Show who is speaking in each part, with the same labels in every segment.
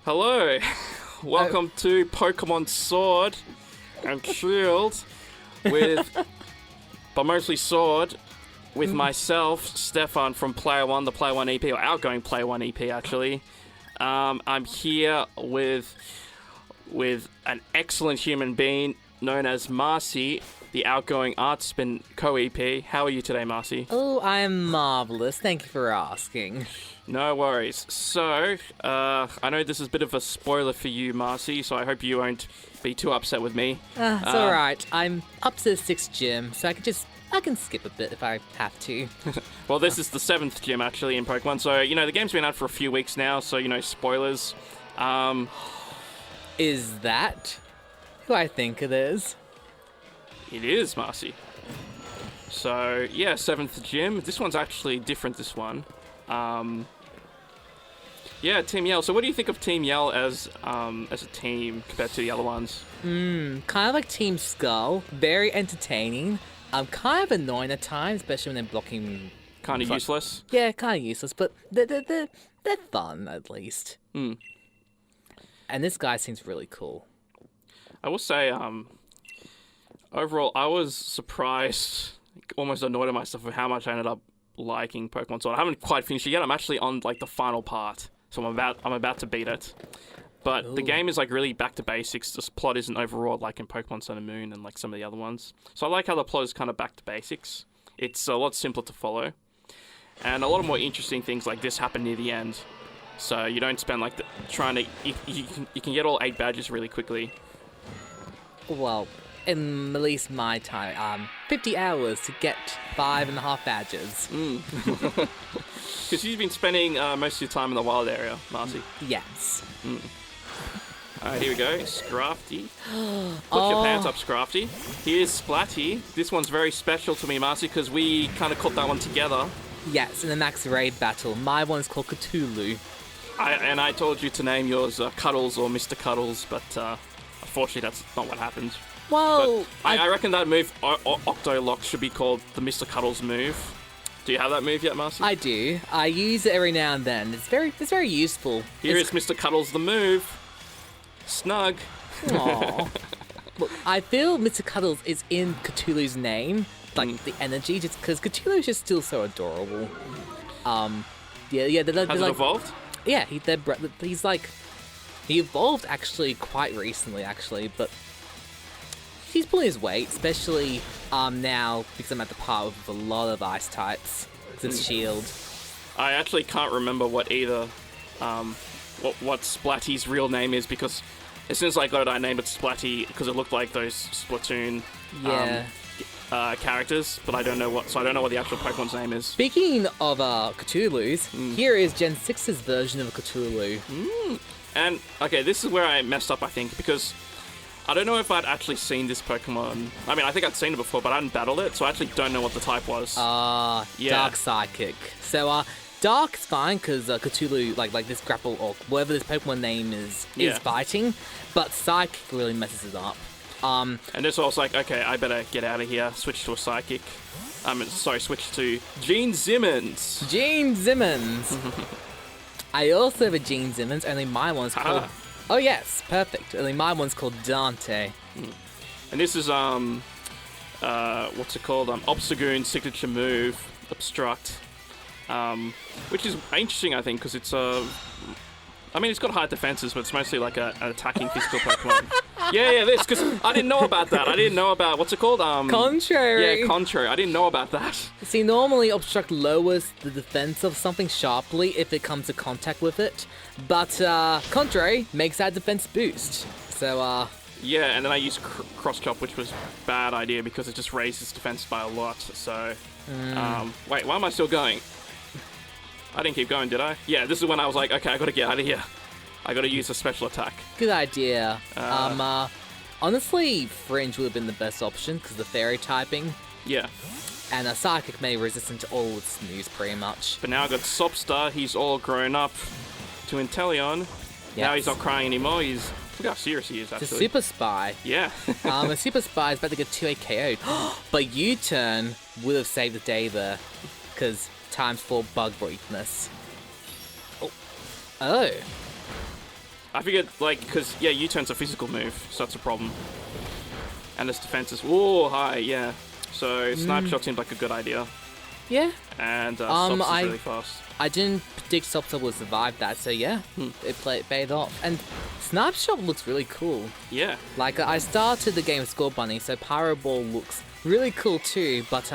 Speaker 1: Hello, welcome to Pokemon Sword and Shield but mostly Sword, with myself, Stefan from Player One, the Player One EP, or outgoing Player One EP actually. I'm here with an excellent human being known as Marcie, the outgoing Art Smitten co-EP. How are you today, Marcie?
Speaker 2: Oh, I am marvellous. Thank you for asking.
Speaker 1: No worries. So, I know this is a bit of a spoiler for you, Marcie, so I hope you won't be too upset with me.
Speaker 2: It's alright. I'm up to the 6th gym, so I can skip a bit if I have to.
Speaker 1: Well, this is the 7th gym, actually, in Pokemon, so, the game's been out for a few weeks now, so, spoilers.
Speaker 2: Is that who I think it is?
Speaker 1: It is, Marcie. So, yeah, 7th gym. This one's actually different, this one. Yeah, Team Yell. So what do you think of Team Yell as a team compared to the other ones?
Speaker 2: Kind of like Team Skull. Very entertaining. Kind of annoying at times, especially when they're blocking...
Speaker 1: Kind of useless?
Speaker 2: Yeah, kind of useless, but they're fun, at least. And this guy seems really cool.
Speaker 1: I will say, overall, I was surprised, almost annoyed at myself with how much I ended up liking Pokemon Sword. I haven't quite finished it yet. I'm actually on the final part, so I'm about to beat it. But the game is really back to basics. The plot isn't overwrought like in Pokemon Sun and Moon and some of the other ones. So I like how the plot is kind of back to basics. It's a lot simpler to follow, and a lot of more interesting things like this happen near the end. So you don't spend trying to. You can get all 8 badges really quickly.
Speaker 2: Well, in at least my time, 50 hours to get 5.5 badges.
Speaker 1: Because you've been spending most of your time in the wild area, Marcie.
Speaker 2: Yes.
Speaker 1: Alright, here we go. Scrafty. Put your pants up, Scrafty. Here's Splatty. This one's very special to me, Marcie, because we kind of caught that one together.
Speaker 2: Yes, in the Max Raid battle. My one's called Cthulhu.
Speaker 1: I told you to name yours Cuddles or Mr. Cuddles, but unfortunately that's not what happened.
Speaker 2: Well,
Speaker 1: I reckon that move, Octolock, should be called the Mr. Cuddles move. Do you have that move yet, Marcie?
Speaker 2: I do. I use it every now and then. It's very useful.
Speaker 1: Here is Mr. Cuddles the move. Snug.
Speaker 2: Aww. Look, I feel Mr. Cuddles is in Cthulhu's name, the energy, just because Cthulhu's just still so adorable. Yeah. They're
Speaker 1: Has it evolved?
Speaker 2: Yeah, he evolved actually quite recently, but he's pulling his weight, especially now because I'm at the part with a lot of ice types. It's Shield.
Speaker 1: I actually can't remember what either what Splatty's real name is, because as soon as I got it, I named it Splatty because it looked like those Splatoon characters, but I don't know what the actual Pokemon's name is.
Speaker 2: Speaking of Cthulhu's, here is Gen 6's version of a Cthulhu.
Speaker 1: And okay, this is where I messed up, I think, because I don't know if I'd actually seen this Pokemon. I mean, I think I'd seen it before, but I hadn't battled it, so I actually don't know what the type was.
Speaker 2: Dark Psychic. So, Dark is fine, because Cthulhu, like this grapple, or whatever this Pokemon name is fighting, but Psychic really messes it up.
Speaker 1: And this was like, okay, I better get out of here, switch to a Psychic. Switch to Gene Zimmons.
Speaker 2: Gene Zimmons! I also have a Gene Zimmons, only my one's called... Oh yes, perfect. Only my one's called Dante.
Speaker 1: And this is what's it called? Obstagoon's signature move, Obstruct, which is interesting, I think, because it's it's got high defenses, but it's mostly like an attacking physical Pokemon. yeah, this, because I didn't know about that. I didn't know about what's it called?
Speaker 2: Contrary.
Speaker 1: Yeah, Contrary. I didn't know about that.
Speaker 2: See, normally Obstruct lowers the defense of something sharply if it comes to contact with it, but Contrary makes that defense boost. So,
Speaker 1: yeah, and then I used Cross Chop, which was a bad idea because it just raises defense by a lot. So, wait, why am I still going? I didn't keep going, did I? Yeah, this is when I was like, okay, I gotta get out of here. I gotta use a special attack.
Speaker 2: Good idea. Honestly, Fringe would have been the best option because the fairy typing.
Speaker 1: Yeah.
Speaker 2: And Psychic may resistant to all its moves pretty much.
Speaker 1: But now I've got Sopstar. He's all grown up to Inteleon. Yes. Now he's not crying anymore. Look how serious he is, actually.
Speaker 2: It's a Super Spy.
Speaker 1: Yeah.
Speaker 2: A Super Spy is about to get 2-8 KO'd. But U-Turn would have saved the day there, because ×4 bug weakness. Oh.
Speaker 1: I figured, like, because, yeah, U-turn's a physical move, so that's a problem. And its defense is, whoa, high, yeah. So, Snipe Shot seemed like a good idea.
Speaker 2: Yeah.
Speaker 1: And Sops is really fast.
Speaker 2: I didn't predict Sops would survive that, so yeah, it paid off. And Snipe Shot looks really cool.
Speaker 1: Yeah.
Speaker 2: Like, I started the game with Score Bunny, so Pyro Ball looks really cool too, but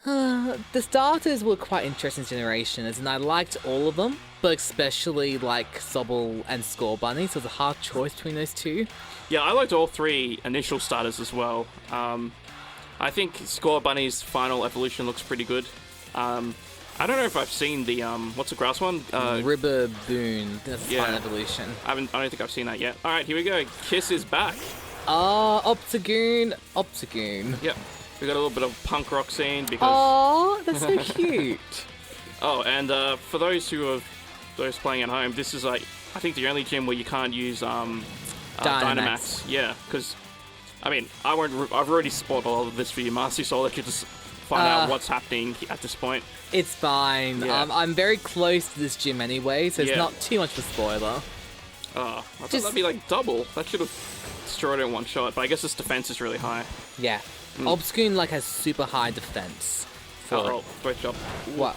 Speaker 2: the starters were quite interesting generations, and I liked all of them, but especially like Sobble and Score Bunny, so it's a hard choice between those two.
Speaker 1: Yeah, I liked all 3 initial starters as well. I think Score Bunny's final evolution looks pretty good. I don't know if I've seen the, what's the grass one?
Speaker 2: Riverboon, that's the final evolution.
Speaker 1: I don't think I've seen that yet. Alright, here we go. Kiss is back.
Speaker 2: Obstagoon.
Speaker 1: Yep. We got a little bit of punk rock scene because...
Speaker 2: Oh, that's so cute.
Speaker 1: Oh, and for those playing at home, this is like, I think the only gym where you can't use Dynamax. Yeah, because, I mean, I've already spoiled all of this for you, Marcie, so I'll let you just find out what's happening at this point.
Speaker 2: It's fine.
Speaker 1: Yeah.
Speaker 2: I'm very close to this gym anyway, so it's not too much of a spoiler.
Speaker 1: I thought that'd be like double. That should have destroyed it in one shot, but I guess its defense is really high.
Speaker 2: Yeah. Obscure like has super high defense.
Speaker 1: Oh, throat chop.
Speaker 2: What?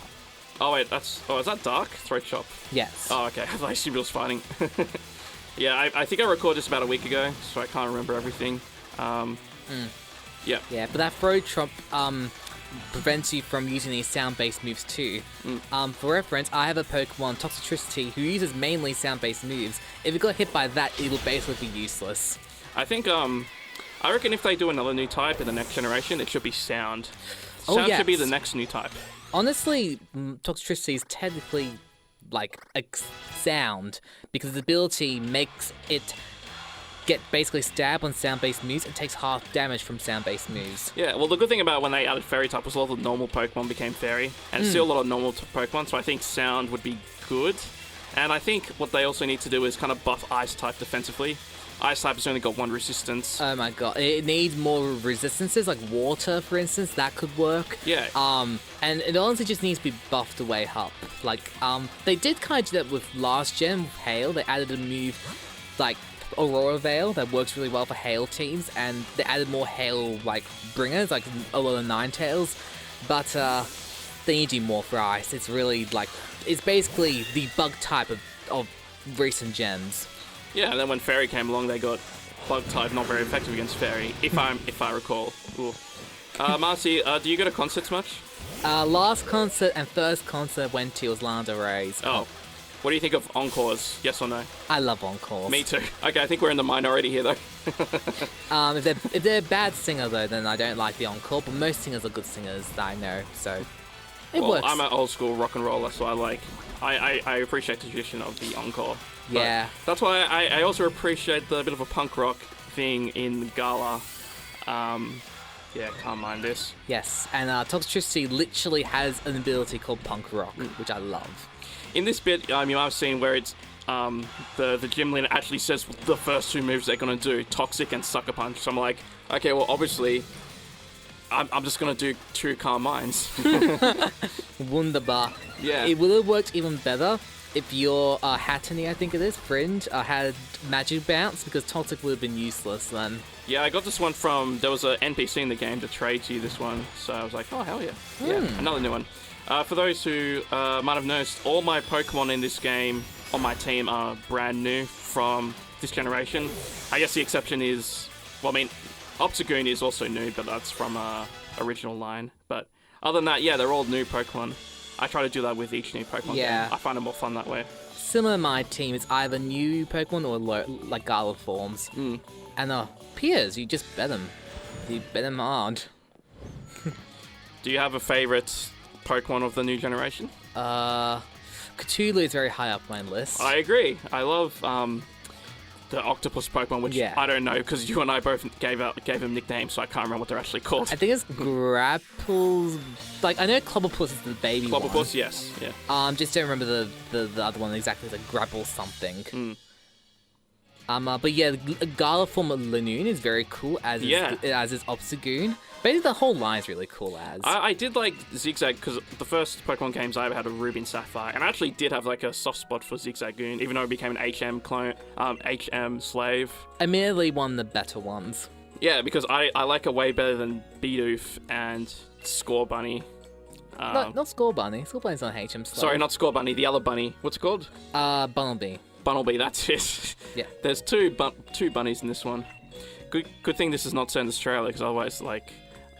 Speaker 1: Oh wait, is that Dark? Throat chop.
Speaker 2: Yes.
Speaker 1: Oh, okay. I assumed it was fighting. Yeah, I think I recorded this about a week ago, so I can't remember everything. Yeah.
Speaker 2: Yeah, but that throat chop prevents you from using these sound-based moves too. For reference, I have a Pokemon, Toxicity, who uses mainly sound-based moves. If it got hit by that, it will basically be useless.
Speaker 1: I think, I reckon if they do another new type in the next generation, it should be Sound. Sound should be the next new type.
Speaker 2: Honestly, Toxicity is technically like a sound, because the ability makes it get basically stab on sound-based moves and takes half damage from sound-based moves.
Speaker 1: Yeah, well, the good thing about when they added Fairy type was a lot of the normal Pokemon became Fairy, and still a lot of normal Pokemon, so I think Sound would be good. And I think what they also need to do is kind of buff Ice type defensively. Ice type has only got 1 resistance.
Speaker 2: Oh my god, it needs more resistances, like water, for instance, that could work.
Speaker 1: Yeah.
Speaker 2: And it honestly just needs to be buffed away up. Like, they did kind of do that with last gen, with Hail. They added a move, like, Aurora Veil, that works really well for Hail teams, and they added more Hail, like, bringers, like a lot of Ninetales. But, they need to do more for Ice. It's really, like, it's basically the bug type of recent gens.
Speaker 1: Yeah, and then when Fairy came along, they got Bug type not very effective against Fairy, if I recall. Marcie, do you go to concerts much?
Speaker 2: Last concert and first concert went to Orlando Rays.
Speaker 1: Oh. What do you think of encores? Yes or no?
Speaker 2: I love encores.
Speaker 1: Me too. Okay, I think we're in the minority here, though.
Speaker 2: If they're a bad singer, though, then I don't like the encore, but most singers are good singers that I know, so it works.
Speaker 1: I'm an old school rock and roller, so I appreciate the tradition of the encore.
Speaker 2: Yeah.
Speaker 1: That's why I also appreciate the bit of a punk rock thing in Gala. Yeah, can't mind this.
Speaker 2: Yes, and Toxicity literally has an ability called Punk Rock, which I love.
Speaker 1: In this bit, you might have seen where it's the gym leader actually says the first 2 moves they're gonna do, Toxic and Sucker Punch. So I'm like, okay, well obviously, I'm just gonna do 2 Calm Minds.
Speaker 2: Wunderbar.
Speaker 1: Yeah.
Speaker 2: It would have worked even better if your Hattony, I think it is, Fringe, had Magic Bounce, because Toxic would have been useless then.
Speaker 1: Yeah, I got this one from, there was an NPC in the game that trades you this one, so I was like, oh, hell yeah. Yeah, another new one. For those who might have noticed, all my Pokemon in this game on my team are brand new from this generation. I guess the exception is, well, I mean, Obstagoon is also new, but that's from original line. But other than that, yeah, they're all new Pokemon. I try to do that with each new Pokemon game. I find it more fun that way.
Speaker 2: Similar to my team, it's either new Pokemon or like Gala forms. And peers, you just bet them. You bet them hard.
Speaker 1: Do you have a favorite Pokemon of the new generation?
Speaker 2: Cthulhu is very high up my list.
Speaker 1: I agree. I love the octopus Pokemon, which I don't know because you and I both gave them nicknames, so I can't remember what they're actually called.
Speaker 2: I think it's Grapples. Like, I know Clobberpuss is the baby one.
Speaker 1: Clobberpuss, yes. Yeah.
Speaker 2: Just don't remember the other one exactly. It's like Grapple something. But yeah, the Gala form of Lanoon is very cool, as
Speaker 1: Yeah.
Speaker 2: is Obstagoon. Basically, the whole line's really cool as.
Speaker 1: I did like Zigzag because the first Pokemon games I ever had were Ruby and Sapphire, and I actually did have like a soft spot for Zigzagoon, even though it became an HM clone, HM slave.
Speaker 2: Admittedly, one of the better ones.
Speaker 1: Yeah, because I like it way better than Bidoof and Score Bunny.
Speaker 2: Not Score Bunny. Score Bunny's not HM slave.
Speaker 1: Sorry, not Score Bunny, the other bunny. What's it called?
Speaker 2: Bunnelby.
Speaker 1: Bunnelby, that's it.
Speaker 2: Yeah.
Speaker 1: There's two bunnies in this one. Good thing this is not set in Australia, because otherwise, like,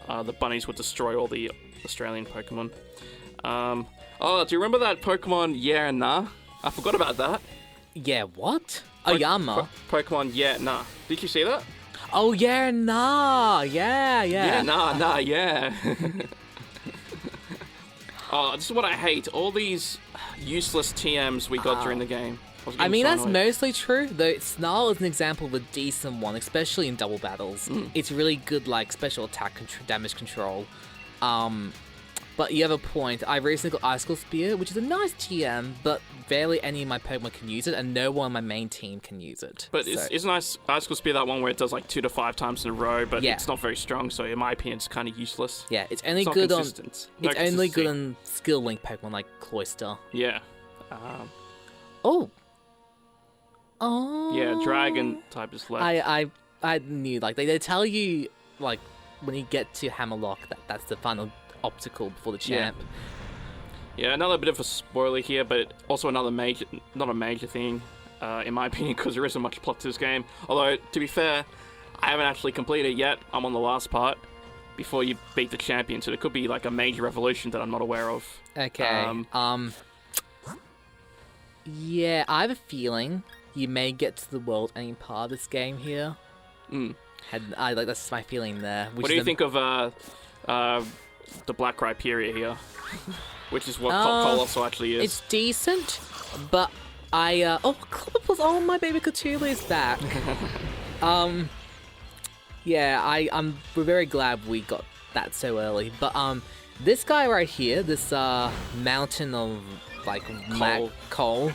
Speaker 1: the bunnies would destroy all the Australian Pokemon. Do you remember that Pokemon Yeah and Nah? I forgot about that.
Speaker 2: Yeah, what? Oyama.
Speaker 1: Pokemon Yeah Nah. Did you see that?
Speaker 2: Oh, yeah, nah. Yeah.
Speaker 1: Yeah, nah, yeah. Oh, this is what I hate. All these useless TMs we got during the game.
Speaker 2: I mean, that's mostly true, though Snarl is an example of a decent one, especially in double battles. It's really good, like, special attack damage control. But you have a point. I recently got Icicle Spear, which is a nice TM, but barely any of my Pokemon can use it, and no one on my main team can use it.
Speaker 1: But isn't Icicle Spear that one where it does like 2 to 5 times in a row, but it's not very strong, so in my opinion, it's kind of useless.
Speaker 2: Yeah, it's only good on
Speaker 1: only
Speaker 2: good on skill link Pokemon like Cloyster.
Speaker 1: Yeah.
Speaker 2: Oh.
Speaker 1: Yeah, Dragon type is left.
Speaker 2: I knew, like, they tell you, like, when you get to Hammerlock, that's the final obstacle before the champ.
Speaker 1: Yeah, another bit of a spoiler here, but also not a major thing, in my opinion, because there isn't much plot to this game. Although, to be fair, I haven't actually completed it yet. I'm on the last part before you beat the champion, so there could be like a major evolution that I'm not aware of.
Speaker 2: Okay. Yeah, I have a feeling you may get to the world ending part of this game here. That's my feeling there.
Speaker 1: What do you think of the Black Rhyperior here? Which is what Colossal actually is.
Speaker 2: It's decent, but oh, my baby Cthulhu is back. We're very glad we got that so early. But this guy right here, this mountain of like coal,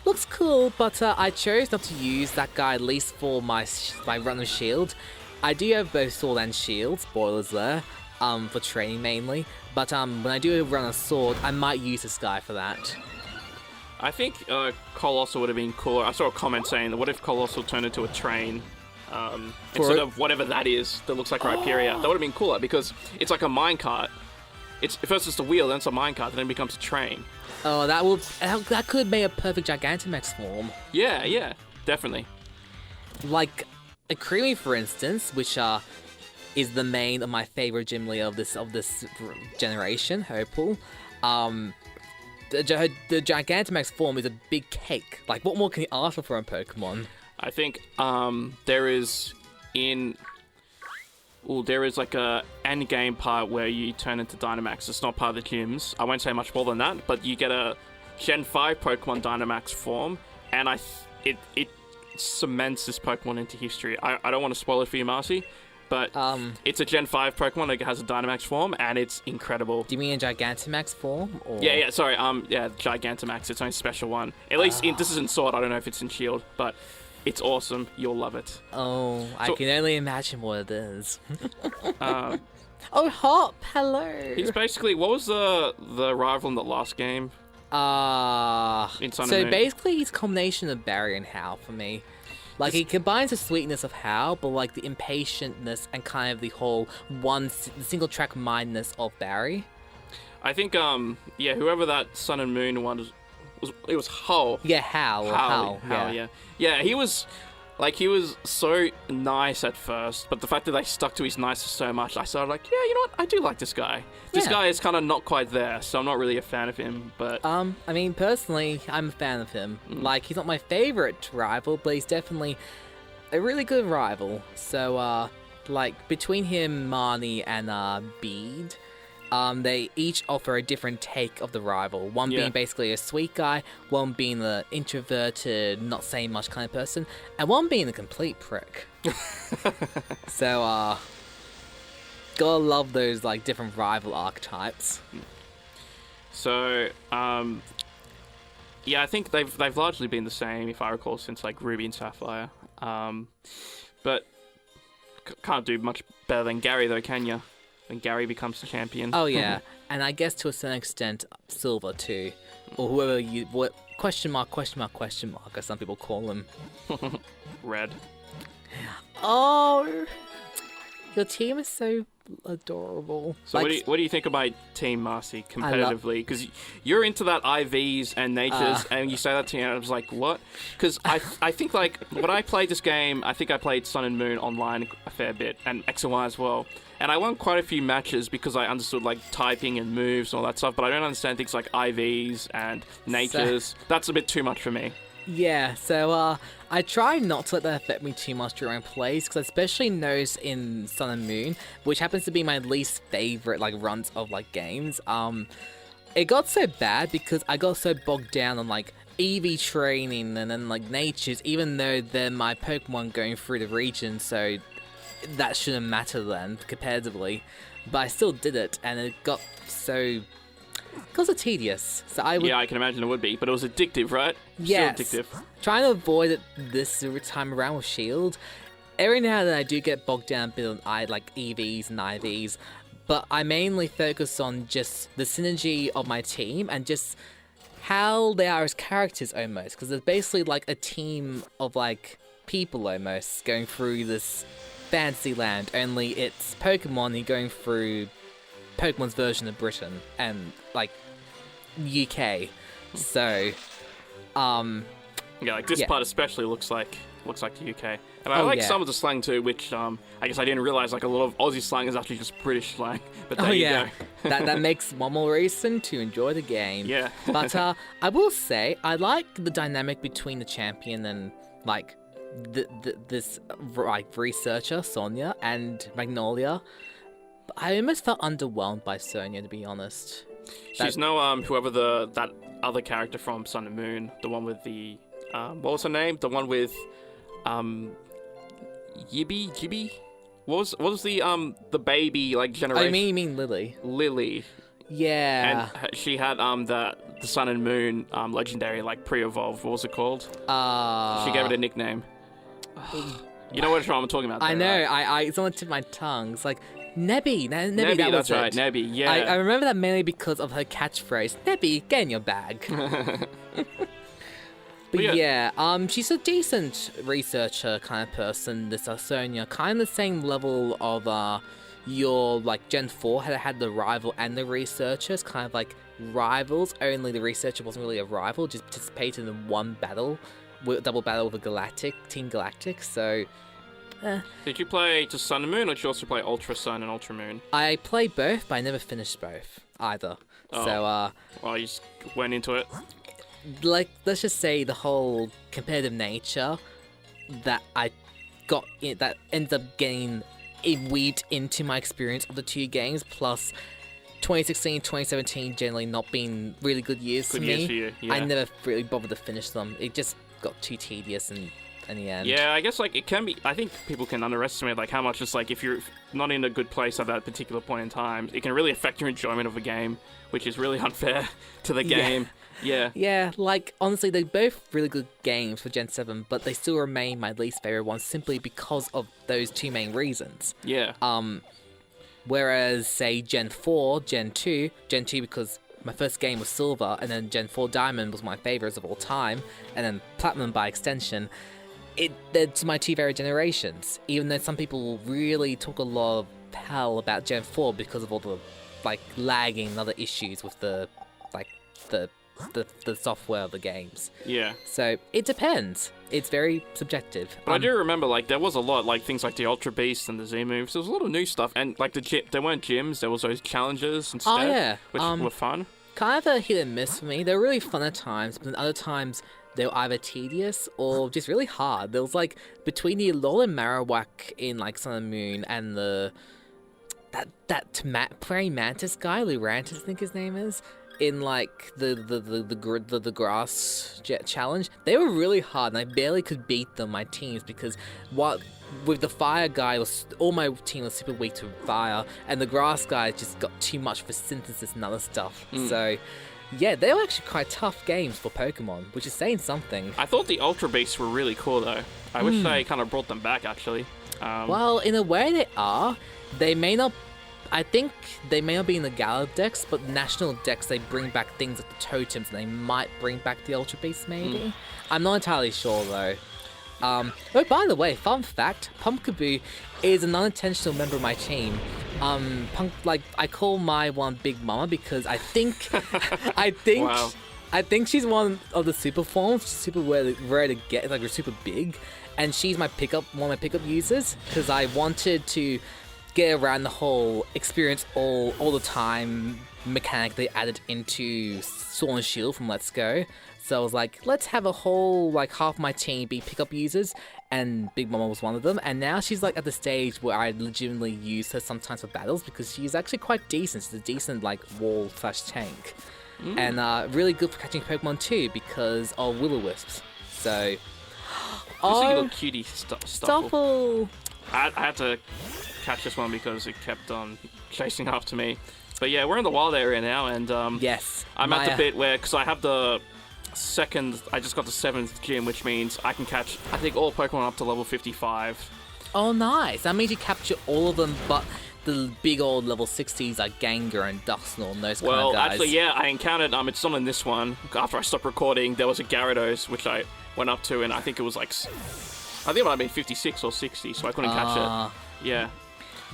Speaker 2: looks cool. But I chose not to use that guy, at least for my run of shield. I do have both sword and shield, spoilers there, for training mainly. But when I do run a sword, I might use this guy for that.
Speaker 1: I think Colossal would have been cooler. I saw a comment saying, what if Colossal turned into a train instead of whatever that is that looks like Rhyperior? That would have been cooler because it's like a minecart. First it's the wheel, then it's a minecart, then it becomes a train.
Speaker 2: Oh, that could have made a perfect Gigantamax form.
Speaker 1: Yeah, definitely. Like
Speaker 2: a Creamy, for instance, which is the main of my favorite gym leader of this generation, Hopeful. The Gigantamax form is a big cake. Like, what more can you ask for a Pokemon?
Speaker 1: I think there is like a end game part where you turn into Dynamax. It's not part of the gyms. I won't say much more than that, but you get a Gen 5 Pokemon Dynamax form, and it cements this Pokemon into history. I don't want to spoil it for you, Marcie, but it's a Gen 5 Pokemon that has a Dynamax form, and it's incredible.
Speaker 2: Do you mean a Gigantamax form? Or...
Speaker 1: Yeah, sorry, Gigantamax, its own special one. At least, this is in Sword, I don't know if it's in Shield, but it's awesome. You'll love it.
Speaker 2: Oh, I can only imagine what it is. Oh, Hop, hello!
Speaker 1: He's basically, what was the rival in the last game? In Sun and Moon?
Speaker 2: Basically he's a combination of Barry and Hal for me. Like, he combines the sweetness of Hal, but like the impatientness and kind of the whole single track mindness of Barry. I think
Speaker 1: whoever that Sun and Moon one was Hal.
Speaker 2: Yeah, Hal.
Speaker 1: Yeah, he was so nice at first, but the fact that they stuck to his niceness so much, I started like, yeah, you know what? I do like this guy. This guy is kind of not quite there, so I'm not really a fan of him, but...
Speaker 2: I mean, personally, I'm a fan of him. Like, he's not my favorite rival, but he's definitely a really good rival. So, between him, Marnie, and Bede, they each offer a different take of the rival. One being basically a sweet guy, one being the introverted, not saying much kind of person, and one being a complete prick. So, gotta love those, like, different rival archetypes.
Speaker 1: So, Yeah, I think they've largely been the same, if I recall, since like Ruby and Sapphire. But can't do much better than Gary, though, can you? When Gary becomes the champion.
Speaker 2: Oh yeah, and I guess to a certain extent, Silver too, or whoever you question mark, as some people call him.
Speaker 1: Red.
Speaker 2: Oh, your team is so adorable.
Speaker 1: So what do you think of my team, Marcie, competitively? Because you're into that IVs and natures, and you say that to me, and I was like, what? Because I think, like, when I played this game, I think I played Sun and Moon online a fair bit, and X and Y as well. And I won quite a few matches because I understood, like, typing and moves and all that stuff, but I don't understand things like IVs and natures. That's a bit too much for me.
Speaker 2: Yeah, so I try not to let that affect me too much during plays, because I especially notice in Sun and Moon, which happens to be my least favorite like runs of like games. It got so bad because I got so bogged down on like EV training and then like natures, even though they're my Pokemon going through the region, so that shouldn't matter then competitively. But I still did it, and it got so tedious. So
Speaker 1: Yeah, I can imagine it would be, but it was addictive, right?
Speaker 2: Yes.
Speaker 1: Still addictive.
Speaker 2: Trying to avoid it this time around with Shield. Every now and then I do get bogged down a bit on like EVs and IVs, but I mainly focus on just the synergy of my team and just how they are as characters almost, because they're basically like a team of like people almost going through this fantasy land, only it's Pokemon and going through Pokemon's version of Britain and like UK. So
Speaker 1: yeah, like this part especially looks like the UK. And I like some of the slang too, which I guess I didn't realize like a lot of Aussie slang is actually just British slang. But there you go.
Speaker 2: that makes one more reason to enjoy the game.
Speaker 1: Yeah.
Speaker 2: But I will say I like the dynamic between the champion and like this like researcher Sonia and Magnolia. I almost felt underwhelmed by Sonia, to be honest.
Speaker 1: She's whoever that other character from Sun and Moon, the one with the what was her name? The one with Jibby? What was the baby like generation?
Speaker 2: Oh, you mean Lily?
Speaker 1: Lily.
Speaker 2: Yeah.
Speaker 1: And she had the Sun and Moon legendary like pre-evolved. What was it called? She gave it a nickname. You know what I'm talking about?
Speaker 2: I know.
Speaker 1: Right?
Speaker 2: It's on the tip of my tongue. It's like Nebby. Nebby, that
Speaker 1: that's
Speaker 2: was
Speaker 1: right.
Speaker 2: it.
Speaker 1: Nebby. Yeah.
Speaker 2: I remember that mainly because of her catchphrase. Nebby, get in your bag. But yeah, she's a decent researcher kind of person, this Sonia. Kind of the same level of your like Gen 4 had the rival and the researchers, kind of like rivals, only the researcher wasn't really a rival, just participated in one battle, double battle with Team Galactic, so...
Speaker 1: Did you play just Sun and Moon, or did you also play Ultra Sun and Ultra Moon?
Speaker 2: I played both, but I never finished both, either.
Speaker 1: Oh.
Speaker 2: So,
Speaker 1: well, you just went into it?
Speaker 2: Like, let's just say the whole competitive nature that I got that ends up getting weaved into my experience of the two games, plus 2016, 2017 generally not being really good years for me.
Speaker 1: For you, yeah.
Speaker 2: I never really bothered to finish them. It just got too tedious in the end.
Speaker 1: Yeah, I guess like it can be. I think people can underestimate like how much it's like if you're not in a good place at that particular point in time, it can really affect your enjoyment of a game, which is really unfair to the game. Yeah.
Speaker 2: Yeah, like, honestly, they're both really good games for Gen 7, but they still remain my least favorite ones simply because of those two main reasons.
Speaker 1: Yeah.
Speaker 2: Whereas, say, Gen 4, Gen 2 because my first game was Silver, and then Gen 4 Diamond was my favorites of all time, and then Platinum by extension, that's my two favorite generations, even though some people really talk a lot of hell about Gen 4 because of all the, like, lagging and other issues with the software of the games.
Speaker 1: Yeah.
Speaker 2: So it depends. It's very subjective.
Speaker 1: But I do remember like there was a lot like things like the Ultra Beast and the Z moves. There was a lot of new stuff, and like there weren't gyms. There was those challenges instead, which were fun.
Speaker 2: Kind of a hit and miss for me. They were really fun at times, but then other times they were either tedious or just really hard. There was like between the Alolan Marowak in like Sun and Moon and that praying mantis guy, Lurantis I think his name is, in like the grass jet challenge, they were really hard and I barely could beat them, my teams, because with the fire guy, all my team was super weak to fire, and the grass guy just got too much for synthesis and other stuff. So Yeah, they were actually quite tough games for Pokemon, which is saying something.
Speaker 1: I thought the Ultra Beasts were really cool though. I wish they kind of brought them back actually.
Speaker 2: Well, in a way they are. They may not... I think they may not be in the Gala decks, but National decks, they bring back things like the totems, and they might bring back the Ultra Beasts, maybe? I'm not entirely sure, though. Oh, by the way, fun fact, Pumpkaboo is an unintentional member of my team. I call my one Big Mama because I think...
Speaker 1: Wow.
Speaker 2: I think she's one of the super forms, super rare to get, like, super big, and she's one of my pickup users, because I wanted to get around the whole experience all the time mechanic they added into Sword and Shield from Let's Go. So I was like, let's have a whole, like, half my team be pickup users, and Big Mama was one of them. And now she's, like, at the stage where I legitimately use her sometimes for battles, because she's actually quite decent. She's a decent, like, wall/tank. And really good for catching Pokemon too, because of Will-O-Wisps. So...
Speaker 1: Just a little cutie Stuffle.
Speaker 2: Stuffle!
Speaker 1: I had to catch this one because it kept on chasing after me. But yeah, we're in the wild area now, and
Speaker 2: Yes.
Speaker 1: I'm at the bit where, because I have the I just got the 7th gym, which means I can catch, I think, all Pokemon up to level 55.
Speaker 2: Oh, nice. That means you capture all of them, but the big old level 60s like Gengar and Dusknoir and those kind of guys.
Speaker 1: Well, actually, yeah, I encountered, it's not in this one. After I stopped recording, there was a Gyarados, which I went up to, and I think it was like, I think it might have been 56 or 60, so I couldn't catch it. Yeah.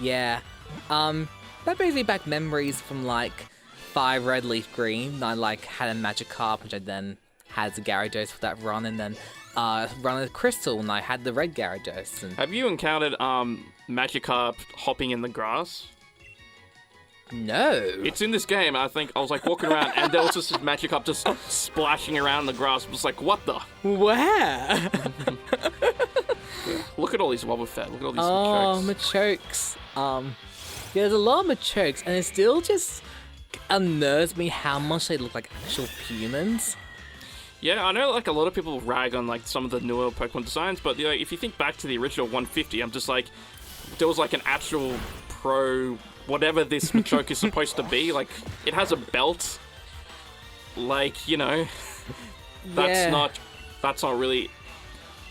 Speaker 2: Yeah. That brings me back memories from, like, 5 Red Leaf Green. I, like, had a Magikarp, which I then had the Gyarados for that run, and then run a Crystal, and I had the Red Gyarados. And...
Speaker 1: Have you encountered Magikarp hopping in the grass?
Speaker 2: No.
Speaker 1: It's in this game. I think I was like walking around, and there was just this Magikarp just splashing around the grass. I was like, what the?
Speaker 2: Where?
Speaker 1: Look at all these Wobbuffet. Look at all these
Speaker 2: Machokes. Yeah, there's a lot of Machokes, and it still just unnerves me how much they look like actual humans.
Speaker 1: Yeah, I know, like, a lot of people rag on, like, some of the newer Pokemon designs, but, you know, if you think back to the original 150, I'm just like, there was, like, an actual pro, whatever this Machoke is supposed to be. Like, it has a belt. Like, you know, that's not really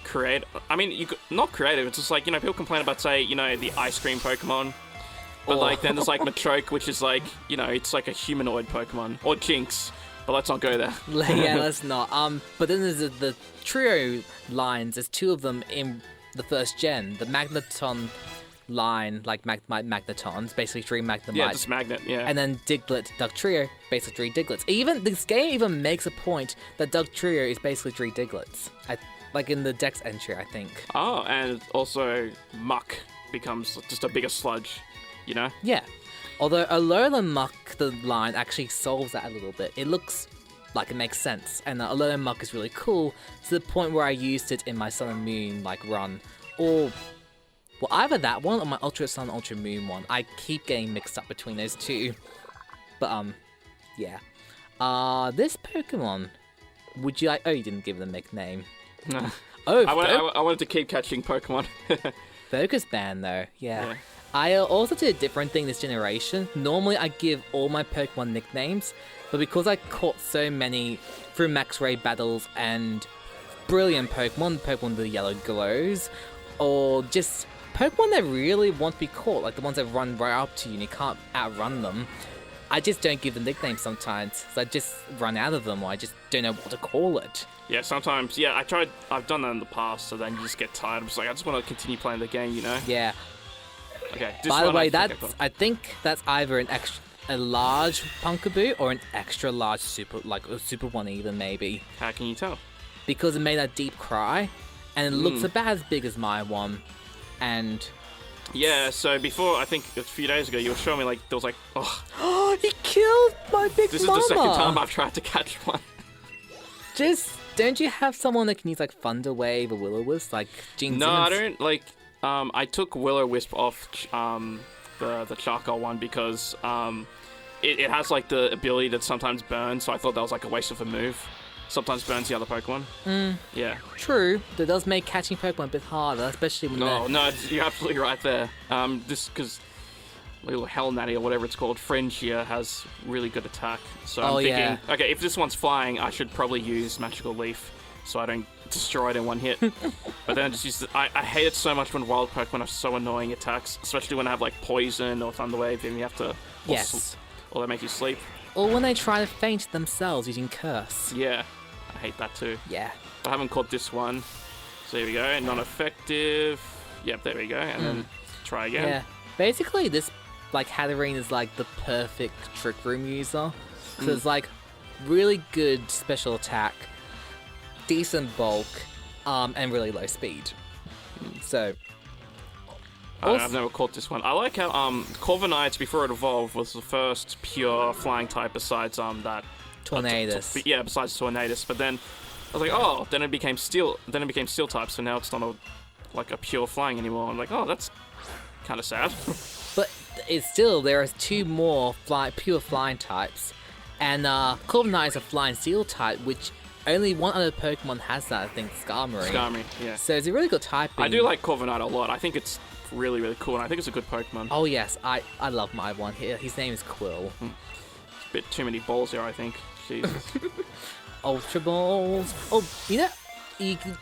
Speaker 1: creative. I mean, not creative, it's just like, you know, people complain about, say, you know, the ice cream Pokemon. But, like, then there's, like, Machoke, which is, like, you know, it's like a humanoid Pokemon. Or Jinx. But let's not go there.
Speaker 2: Yeah, let's not. But then there's the trio lines. There's 2 of them in the first gen. The Magneton line, like Magnetons, basically 3 Magnemite.
Speaker 1: Yeah, just Magnet, yeah.
Speaker 2: And then Diglett, Dugtrio, basically 3 Diglets. Even this game even makes a point that Dugtrio is basically 3 Diglets. Like in the Dex entry, I think.
Speaker 1: Oh, and also Muck becomes just a bigger sludge, you know?
Speaker 2: Yeah. Although Alolan Muck, the line, actually solves that a little bit. It looks like it makes sense, and Alolan Muck is really cool to the point where I used it in my Sun and Moon like run, or well, either that one or my Ultra Sun, Ultra Moon one. I keep getting mixed up between those 2, but yeah. This Pokemon, would you like? Oh, you didn't give it a nickname. Oh,
Speaker 1: I wanted to keep catching Pokemon.
Speaker 2: Focus Band though, yeah. I also did a different thing this generation. Normally I give all my Pokemon nicknames, but because I caught so many through Max Ray battles and brilliant Pokemon with the yellow glows, or just Pokemon that really want to be caught, like the ones that run right up to you and you can't outrun them, I just don't give them nicknames sometimes. So I just run out of them, or I just don't know what to call it.
Speaker 1: Yeah, sometimes, yeah, I've done that in the past, so then you just get tired. I'm just like, I just want to continue playing the game, you know?
Speaker 2: Yeah.
Speaker 1: Okay.
Speaker 2: By the way, I think that's either a large Pumpkaboo or an extra large super, like a super one even maybe.
Speaker 1: How can you tell?
Speaker 2: Because it made that deep cry, and it looks about as big as my one, and.
Speaker 1: Yeah, so before, I think a few days ago, you were showing me, like, there was like,
Speaker 2: oh, he killed my big
Speaker 1: This
Speaker 2: mama.
Speaker 1: is the second time I've tried to catch one.
Speaker 2: Don't you have someone that can use, like, Thunder Wave or Will-O-Wisp, like Zimmons?
Speaker 1: No, I don't, like, I took Will-O-Wisp off the charcoal one because it has, like, the ability that sometimes burns, so I thought that was, like, a waste of a move. Sometimes burns the other Pokemon. Yeah.
Speaker 2: True. That does make catching Pokemon a bit harder, especially when
Speaker 1: No, you're absolutely right there. Just because little Hell Natty or whatever it's called, Fringe here has really good attack. So I'm
Speaker 2: Oh,
Speaker 1: thinking,
Speaker 2: yeah.
Speaker 1: okay, if this one's flying, I should probably use Magical Leaf so I don't destroy it in one hit. But then I just use I hate it so much when wild Pokemon have so annoying attacks, especially when I have like Poison or Thunder Wave and you have to...
Speaker 2: Yes.
Speaker 1: Or they make you sleep.
Speaker 2: Or when they try to feint themselves using Curse.
Speaker 1: Yeah, I hate that too.
Speaker 2: Yeah.
Speaker 1: I haven't caught this one. So here we go, non-effective. Yep, there we go, and then try again.
Speaker 2: Yeah. Basically, this like Hatterene is like the perfect Trick Room user. So it's like really good special attack, decent bulk, and really low speed. So
Speaker 1: I've never caught this one. I like how Corviknights, before it evolved, was the first pure flying type besides that
Speaker 2: Tornadus.
Speaker 1: Yeah, besides Tornadus. But then I was like, oh, then it became steel. Then it became steel type. So now it's not a pure flying anymore. I'm like, oh, that's kind of sad.
Speaker 2: But it's still, there are 2 more pure flying types. And Corviknight is a flying steel type, which only one other Pokemon has that, I think, Skarmory.
Speaker 1: Skarmory, yeah.
Speaker 2: So it's a really good typing.
Speaker 1: I do like Corviknight a lot. I think it's really, really cool, and I think it's a good Pokemon.
Speaker 2: Oh yes, I love my one here. His name is Quill.
Speaker 1: A bit too many balls here, I think. Jesus.
Speaker 2: Ultra Balls. Oh,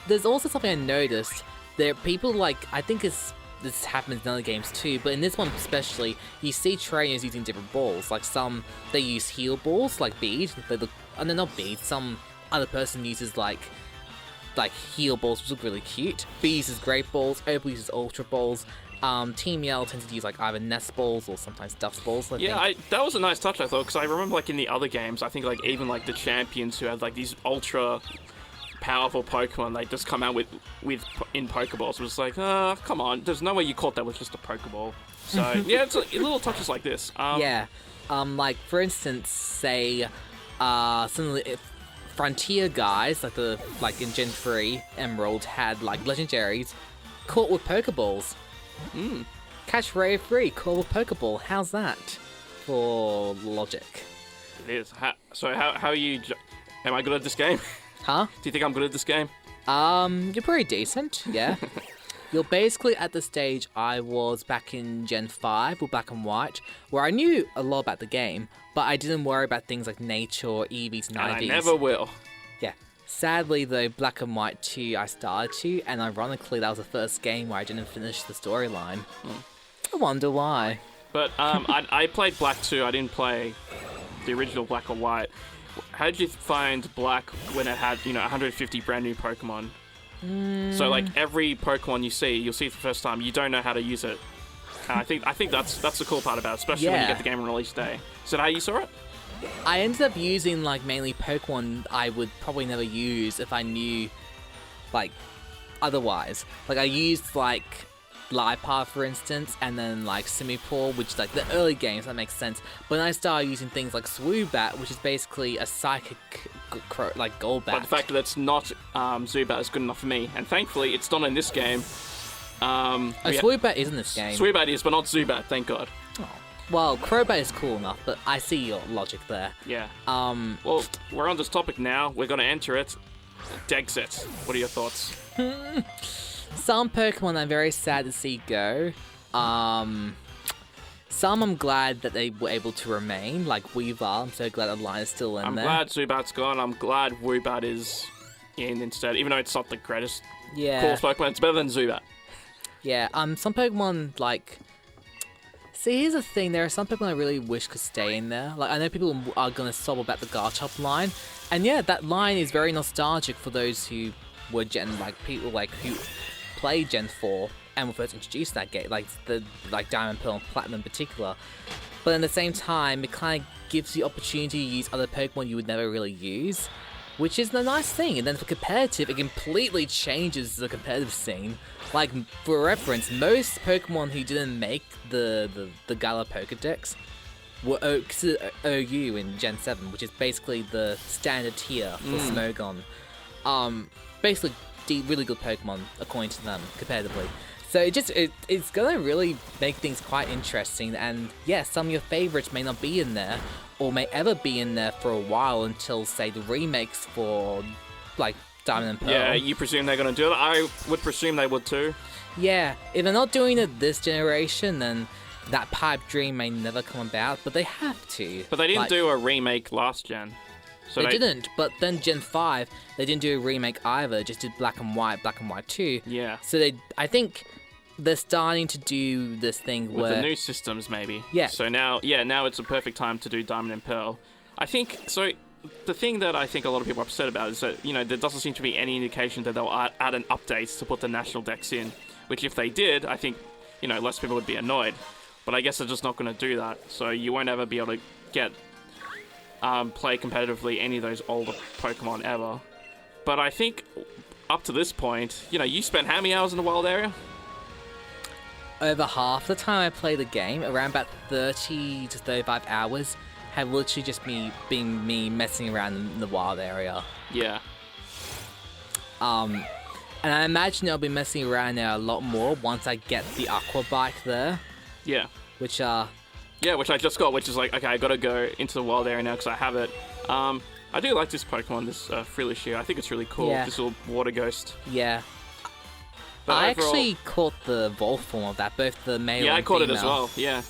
Speaker 2: there's also something I noticed. There are people like, I think this happens in other games too, but in this one especially, you see trainers using different balls. Like some, they use heal balls, like beads. They're not beads. Some other person uses like heal balls, which look really cute. B uses great balls. Opal uses ultra balls. Team Yell tends to use like either nest balls or sometimes Duff's balls. I think.
Speaker 1: That was a nice touch, I thought, because I remember like in the other games, I think like even like the champions who had like these ultra powerful Pokemon, they just come out with in Pokeballs. It was like, come on, there's no way you caught that with just a Pokeball. So yeah, it's little touches like this.
Speaker 2: Like for instance, say some of the Frontier guys, like in Gen 3 Emerald, had like legendaries caught with Pokeballs. Catch Rare Free, caught with Pokeball. How's that for logic?
Speaker 1: It is. So how are you? Am I good at this game?
Speaker 2: Huh?
Speaker 1: Do you think I'm good at this game?
Speaker 2: You're pretty decent, yeah. You're basically at the stage I was back in Gen 5 with Black and White, where I knew a lot about the game, but I didn't worry about things like nature or EVs and IVs.
Speaker 1: I never will.
Speaker 2: Yeah. Sadly, though, Black and White 2 I started to, and ironically that was the first game where I didn't finish the storyline. I wonder why.
Speaker 1: But I played Black 2, I didn't play the original Black or White. How did you find Black when it had, 150 brand new Pokemon? So like every Pokemon you'll see it for the first time, you don't know how to use it. And I think that's the cool part about it, especially when you get the game on release day. Is that how you saw it?
Speaker 2: I ended up using like mainly Pokemon I would probably never use if I knew like otherwise. Like I used like Liepard, for instance, and then like Simipour, which is like the early games, that makes sense. But then I started using things like Swoobat, which is basically a psychic like Golbat.
Speaker 1: But the fact that it's not Zubat is good enough for me, and thankfully it's not in this game.
Speaker 2: Swoobat is in this game.
Speaker 1: Swoobat is, but not Zubat, thank God.
Speaker 2: Oh. Well, Crobat is cool enough, but I see your logic there.
Speaker 1: Yeah. Well, we're on this topic now. We're going to enter it. Dexit. What are your thoughts?
Speaker 2: Some Pokemon I'm very sad to see go. Some I'm glad that they were able to remain, like Weavile. I'm so glad the line is still in there.
Speaker 1: I'm glad Zubat's gone. I'm glad Woobat is in instead, even though it's not the greatest coolest Pokemon. It's better than Zubat.
Speaker 2: Yeah, some Pokemon, like... See, here's the thing, there are some Pokemon I really wish could stay in there. Like, I know people are gonna sob about the Garchomp line, and yeah, that line is very nostalgic for those who were people who played Gen 4 and were first introduced to that game, like Diamond, Pearl, and Platinum in particular. But at the same time, it kind of gives you opportunity to use other Pokemon you would never really use, which is a nice thing. And then for competitive, it completely changes the competitive scene. Like, for reference, most Pokemon who didn't make the Galar Pokedex were OU in Gen 7, which is basically the standard tier for Smogon. Basically, really good Pokemon, according to them, competitively. So it's gonna really make things quite interesting, and yeah, some of your favorites may not be in there, or may ever be in there for a while until, say, the remakes for, like, Diamond and Pearl.
Speaker 1: Yeah, you presume they're gonna do it? I would presume they would too.
Speaker 2: Yeah, if they're not doing it this generation, then that pipe dream may never come about, but they have to.
Speaker 1: But they didn't
Speaker 2: Like,
Speaker 1: do a remake last gen. So
Speaker 2: they didn't, but then Gen 5, they didn't do a remake either, just did Black and White 2.
Speaker 1: Yeah.
Speaker 2: So I think they're starting to do this thing
Speaker 1: With
Speaker 2: where...
Speaker 1: the new systems, maybe.
Speaker 2: Yeah.
Speaker 1: So now it's a perfect time to do Diamond and Pearl. I think, so the thing that I think a lot of people are upset about is that, there doesn't seem to be any indication that they'll add an update to put the national decks in, which if they did, I think, less people would be annoyed. But I guess they're just not going to do that, so you won't ever be able to get... play competitively any of those older Pokemon ever. But I think up to this point, you spent how many hours in the wild area?
Speaker 2: Over half the time I play the game, around about 30 to 35 hours, have literally just been me messing around in the wild area.
Speaker 1: Yeah.
Speaker 2: And I imagine I'll be messing around there a lot more once I get the Aqua Bike there.
Speaker 1: Yeah.
Speaker 2: Which,
Speaker 1: Yeah, which I just got, which is like, okay, I gotta go into the wild area now because I have it. I do like this Pokemon, this Frilishia. I think it's really cool,
Speaker 2: Yeah.
Speaker 1: this little water ghost.
Speaker 2: yeah.
Speaker 1: But
Speaker 2: I
Speaker 1: overall-
Speaker 2: actually caught the Volt form of that, both the male
Speaker 1: Yeah, I
Speaker 2: and
Speaker 1: caught it
Speaker 2: female.
Speaker 1: as well, yeah.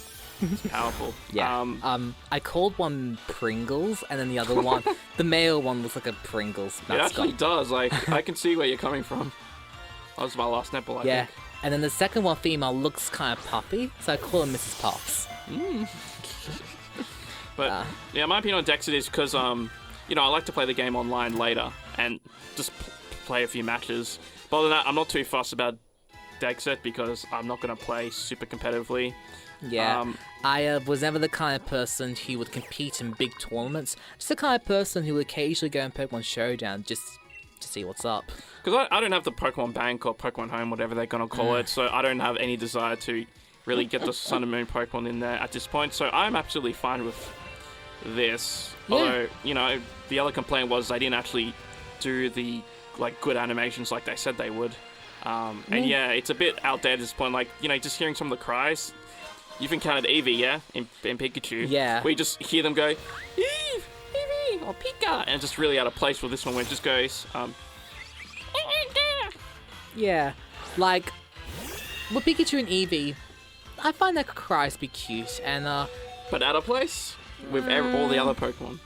Speaker 1: It's powerful.
Speaker 2: Yeah. I called one Pringles, and then the other one, the male one, looks like a Pringles
Speaker 1: It actually
Speaker 2: mascot.
Speaker 1: does, like, I can see where you're coming from. That was my last nipple, I
Speaker 2: Yeah.
Speaker 1: think.
Speaker 2: And then the second one, female, looks kind of puffy, so I call her Mrs. Puffs.
Speaker 1: But yeah, my opinion on Dexit is because I like to play the game online later and just play a few matches. But other than that, I'm not too fussed about Dexit because I'm not going to play super competitively.
Speaker 2: Yeah. I was never the kind of person who would compete in big tournaments. Just the kind of person who would occasionally go in Pokemon Showdown just to see what's up.
Speaker 1: Because I don't have the Pokemon Bank or Pokemon Home, whatever they're going to call it, so I don't have any desire to really get the Sun and Moon Pokemon in there at this point. So I'm absolutely fine with this.
Speaker 2: Yeah.
Speaker 1: Although, the other complaint was they didn't actually do the good animations like they said they would. And yeah, it's a bit outdated at this point. Like, just hearing some of the cries. You've encountered Eevee, yeah? In Pikachu.
Speaker 2: Yeah.
Speaker 1: Where you just hear them go, Eevee, or Pika. And it's just really out of place with this one where it just goes,
Speaker 2: Yeah. Like, with Pikachu and Eevee, I find that cries be cute, and
Speaker 1: but out of place with all the other Pokemon.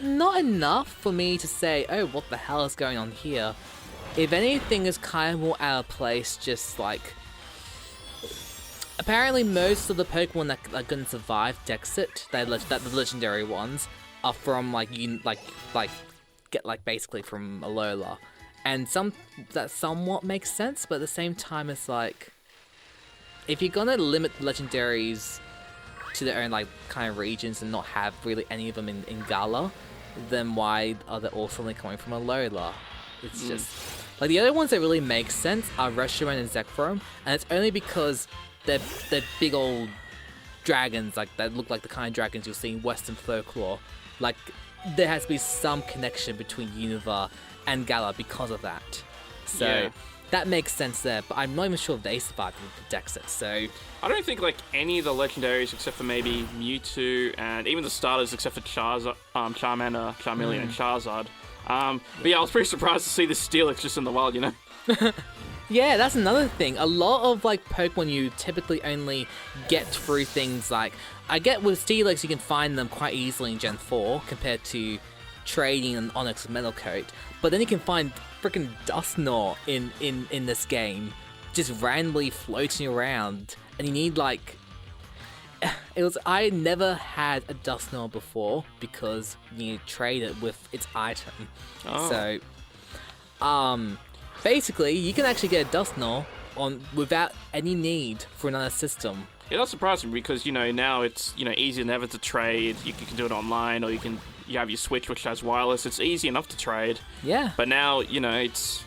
Speaker 2: not enough for me to say, oh, what the hell is going on here? If anything is kind of more out of place, just like... Apparently most of the Pokemon that are gonna survive Dexit, the legendary ones, are from basically from Alola. And that somewhat makes sense, but at the same time it's like... If you're gonna limit legendaries to their own kind of regions and not have really any of them in Galar, then why are they all suddenly coming from Alola? It's just the other ones that really make sense are Reshiram and Zekrom, and it's only because they're big old dragons that look like the kind of dragons you'll see in Western folklore. There has to be some connection between Unova and Galar because of that. So.
Speaker 1: Yeah.
Speaker 2: That makes sense there, but I'm not even sure if they survived with the Dexit, so...
Speaker 1: I don't think any of the legendaries except for maybe Mewtwo and even the starters except for Charmander, Charmeleon and Charizard. But yeah, I was pretty surprised to see the Steelix just in the wild,
Speaker 2: Yeah, that's another thing. A lot of Pokemon you typically only get through things I get with Steelix you can find them quite easily in Gen 4 compared to trading an Onyx Metal Coat, but then you can find freaking Dusknoir in this game just randomly floating around, and you need I never had a Dusknoir before because you trade it with its item. So basically you can actually get a Dusknoir without any need for another system.
Speaker 1: Yeah, that's surprising because, now it's, easier than ever to trade. You can do it online or you have your Switch which has wireless. It's easy enough to trade.
Speaker 2: Yeah.
Speaker 1: But now, it's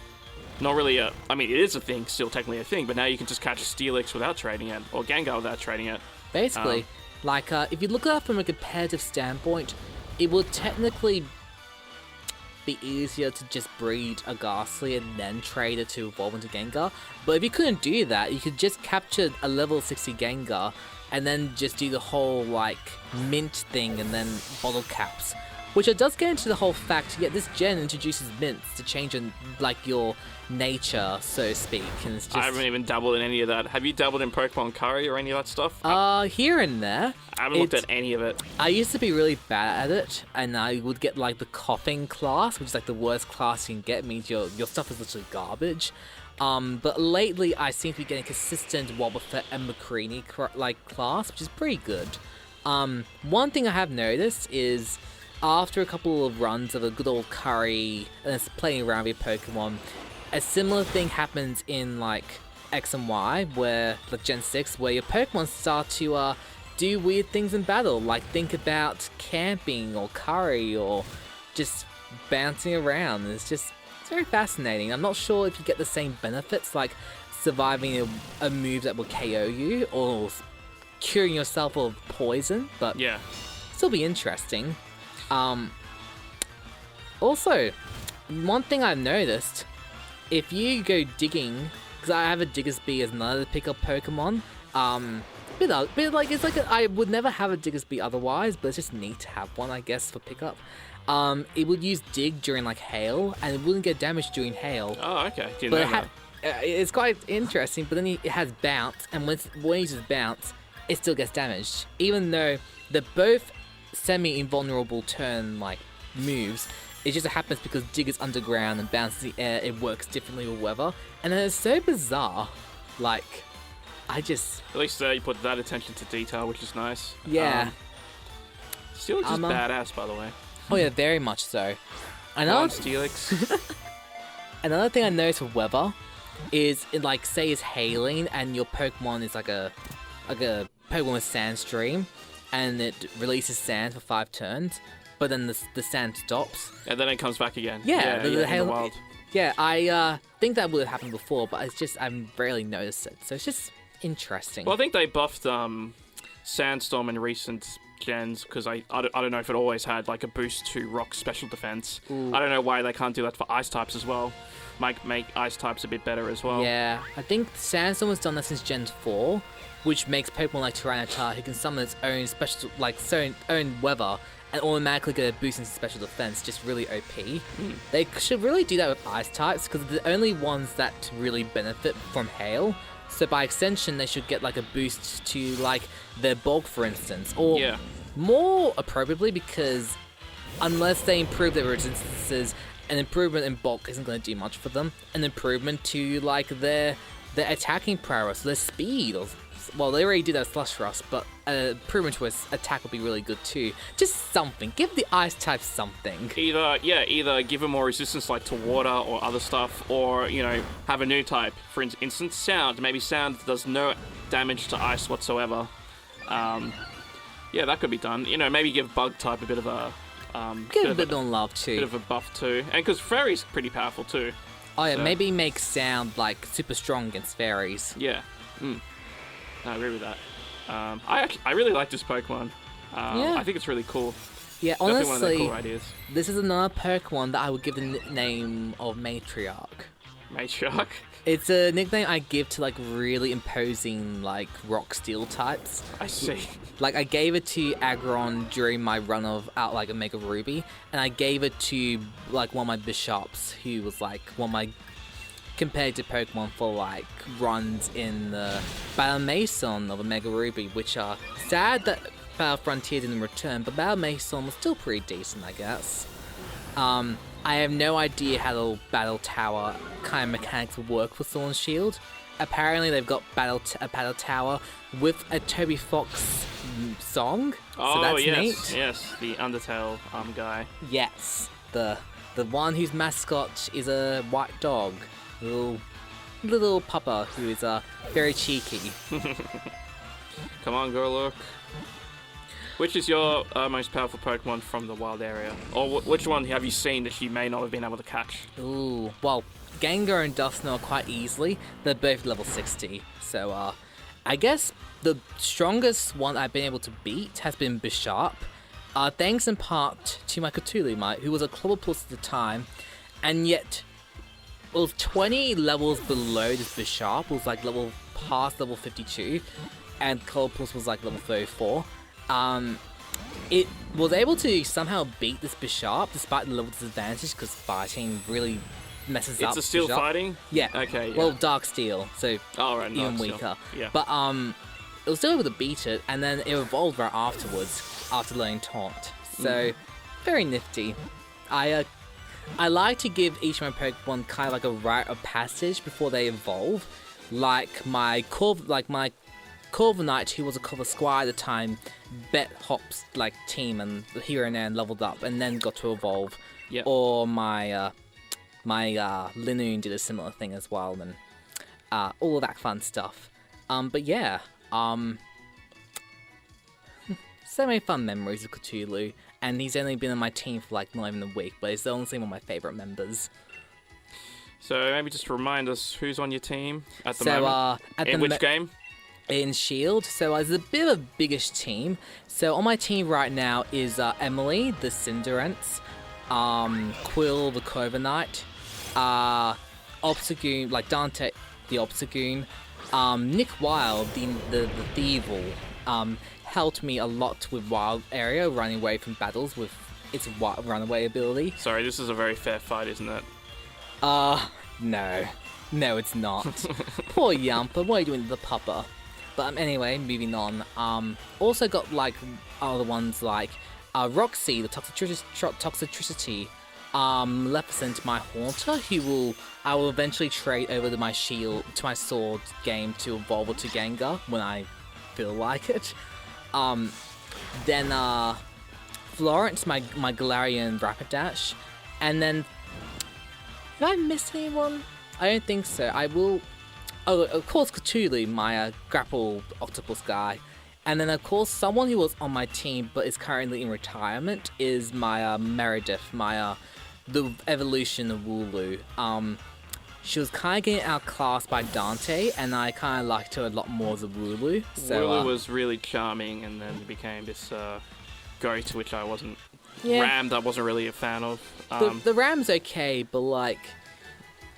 Speaker 1: not really it is a thing, still technically a thing, but now you can just catch a Steelix without trading it or Gengar without trading it.
Speaker 2: Basically, if you look at it from a competitive standpoint, it would technically be easier to just breed a Ghastly and then trade it to evolve into Gengar. But if you couldn't do that, you could just capture a level 60 Gengar and then just do the whole mint thing and then bottle caps. Which it does get into the whole fact, this gen introduces mints to change your nature, so to speak. And it's just...
Speaker 1: I haven't even dabbled in any of that. Have you dabbled in Pokemon Curry or any of that stuff?
Speaker 2: Here and there.
Speaker 1: I haven't looked at any of it.
Speaker 2: I used to be really bad at it, and I would get like the coughing class, which is like the worst class you can get. It means your stuff is literally garbage. But lately I seem to be getting consistent Wobbuffet and McCready class, which is pretty good. One thing I have noticed is after a couple of runs of a good old Curry and it's playing around with Pokemon, a similar thing happens in like X and Y, where like Gen 6, where your Pokemon start to do weird things in battle. Like think about camping or Curry or just bouncing around. It's very fascinating. I'm not sure if you get the same benefits like surviving a move that will KO you or curing yourself of poison, but
Speaker 1: yeah,
Speaker 2: still be interesting. Also, one thing I've noticed, if you go digging, because I have a Diggersby as another pickup Pokemon, I would never have a Diggersby otherwise, but it's just neat to have one, I guess, for pickup. It would use Dig during like hail, and it wouldn't get damaged during hail.
Speaker 1: Oh, okay. Didn't know that.
Speaker 2: It's quite interesting, but then it has Bounce, and when it uses Bounce, it still gets damaged. Even though they're both semi-invulnerable turn like moves, it just happens because Dig is underground and Bounce in the air, it works differently with weather. And it's so bizarre. Like, at
Speaker 1: least you put that attention to detail, which is nice.
Speaker 2: Yeah.
Speaker 1: Steelix is badass, by the way.
Speaker 2: Oh yeah, very much so.
Speaker 1: Steelix.
Speaker 2: Another thing I noticed with weather is, say it's hailing and your Pokemon is like a Pokemon with Sandstream, and it releases sand for 5 turns, but then the sand stops.
Speaker 1: And then it comes back again.
Speaker 2: Yeah,
Speaker 1: the hail. In the wild.
Speaker 2: Yeah, I think that would have happened before, but I've rarely noticed it, so it's just interesting.
Speaker 1: Well, I think they buffed Sandstorm in recent gens, because I don't know if it always had like a boost to rock special defense.
Speaker 2: Ooh.
Speaker 1: I don't know why they can't do that for ice types as well. Might make ice types a bit better as well.
Speaker 2: Yeah, I think Sandstorm has done that since Gen 4, which makes Pokemon like Tyranitar, who can summon its own special, own weather, and automatically get a boost into special defense, just really OP. They should really do that with ice types, because they're the only ones that really benefit from hail. So by extension, they should get like a boost to like their bulk, for instance, or more appropriately, because unless they improve their resistances, an improvement in bulk isn't going to do much for them. An improvement to like their attacking prowess, their speed, or well, they already did that Slush Rust, but improvement to its attack would be really good too. Just something. Give the ice type something.
Speaker 1: Either give them more resistance like to water or other stuff, or, have a new type. For instance, Sound. Maybe Sound does no damage to ice whatsoever. That could be done. Maybe give Bug type a bit of a...
Speaker 2: Give a bit more love too.
Speaker 1: Bit of a buff too. And because Fairy's pretty powerful too.
Speaker 2: Oh yeah, so. Maybe make Sound like super strong against fairies.
Speaker 1: Yeah. I agree with that. I really like this Pokemon. I think it's really cool.
Speaker 2: Yeah, honestly,
Speaker 1: one of their cool ideas.
Speaker 2: This is another Pokemon that I would give the nickname of Matriarch.
Speaker 1: Matriarch?
Speaker 2: It's a nickname I give to like really imposing like rock steel types.
Speaker 1: I see.
Speaker 2: Like I gave it to Aggron during my run of out like Omega Ruby, and I gave it to like one of my Bishops, who was like one of my competitive Pokemon for like runs in the Battle Mason of Omega Ruby, which are sad that Battle Frontier didn't return, but Battle Mason was still pretty decent, I guess. I have no idea how the Battle Tower kind of mechanics work for Sword and Shield. Apparently they've got a Battle Tower with a Toby Fox song, so that's neat.
Speaker 1: Yes, the Undertale guy.
Speaker 2: Yes, the one whose mascot is a white dog. Little pupper who is very cheeky.
Speaker 1: Come on, go look. Which is your most powerful Pokemon from the wild area? Or which one have you seen that you may not have been able to catch?
Speaker 2: Ooh, well, Gengar and Dusknoir quite easily. They're both level 60. So, I guess the strongest one I've been able to beat has been Bishop. Thanks in part to my Cthulhu, who was a Clobbopus at the time, and yet was 20 levels below this Bishop, was like past level 52, and Clobbopus was like level 34. It was able to somehow beat this Bishop despite the level disadvantage because fighting really messes up.
Speaker 1: It's a steel
Speaker 2: Bishop.
Speaker 1: fighting?
Speaker 2: Yeah.
Speaker 1: Okay, yeah.
Speaker 2: Well, Dark Steel, so
Speaker 1: Oh, right,
Speaker 2: even
Speaker 1: Dark Steel.
Speaker 2: weaker.
Speaker 1: Yeah.
Speaker 2: But it was still able to beat it, and then it evolved right afterwards after learning Taunt. So very nifty. I like to give each of my Pokemon kind of like a rite of passage before they evolve. Like my Corviknight, who was a Corviknight Squire at the time, bet Hop's like team and the Hero Nan leveled up and then got to evolve.
Speaker 1: Yep.
Speaker 2: Or my Linoon did a similar thing as well, and all of that fun stuff. But yeah, so many fun memories of Cthulhu, and he's only been on my team for like not even a week, but he's honestly one of my favorite members.
Speaker 1: So maybe just remind us who's on your team at the moment. In which game?
Speaker 2: In Shield. So it's a bit of a biggish team. So on my team right now is Emily, the Cinderance, Quill, the Corviknight, Obstagoon, like Dante, the Obstagoon, Nick Wild, the Thievul, helped me a lot with Wild Area, running away from battles with its runaway ability.
Speaker 1: Sorry, this is a very fair fight, isn't it?
Speaker 2: No. No, it's not. Poor Yampa, what are you doing to the pupper? But anyway, moving on. Also got like other ones like Roxy, the Toxicity, Maleficent, my Haunter, who I will eventually trade over to my Shield, to my Sword game to evolve it to Gengar when I feel like it. Then Florence, my Galarian Rapidash, and then have I missed anyone? I don't think so. I will. Oh, of course, Cthulhu, my grapple octopus guy. And then, of course, someone who was on my team but is currently in retirement is my Meredith, the evolution of Wooloo. She was kind of getting outclassed by Dante, and I kind of liked her a lot more as a Wooloo. So,
Speaker 1: Wooloo was really charming, and then became this goat, which I wasn't...
Speaker 2: Yeah.
Speaker 1: Ram, I wasn't really a fan of.
Speaker 2: The Ram's okay, but, like...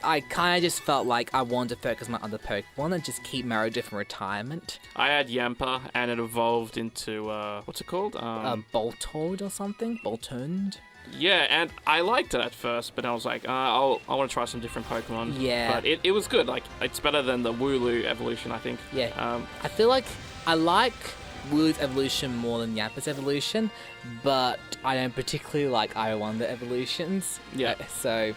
Speaker 2: I kind of just felt like I wanted to focus on my other Pokemon and just keep Meredith in retirement.
Speaker 1: I had Yampa, and it evolved into, what's it called?
Speaker 2: Boltoid or something? Boltund?
Speaker 1: Yeah, and I liked it at first, but I was like, I want to try some different Pokemon.
Speaker 2: Yeah.
Speaker 1: But it was good. Like, it's better than the Wooloo evolution, I think.
Speaker 2: Yeah. I feel like I like Wooloo's evolution more than Yampa's evolution, but I don't particularly like either one of the evolutions.
Speaker 1: Yeah.
Speaker 2: So...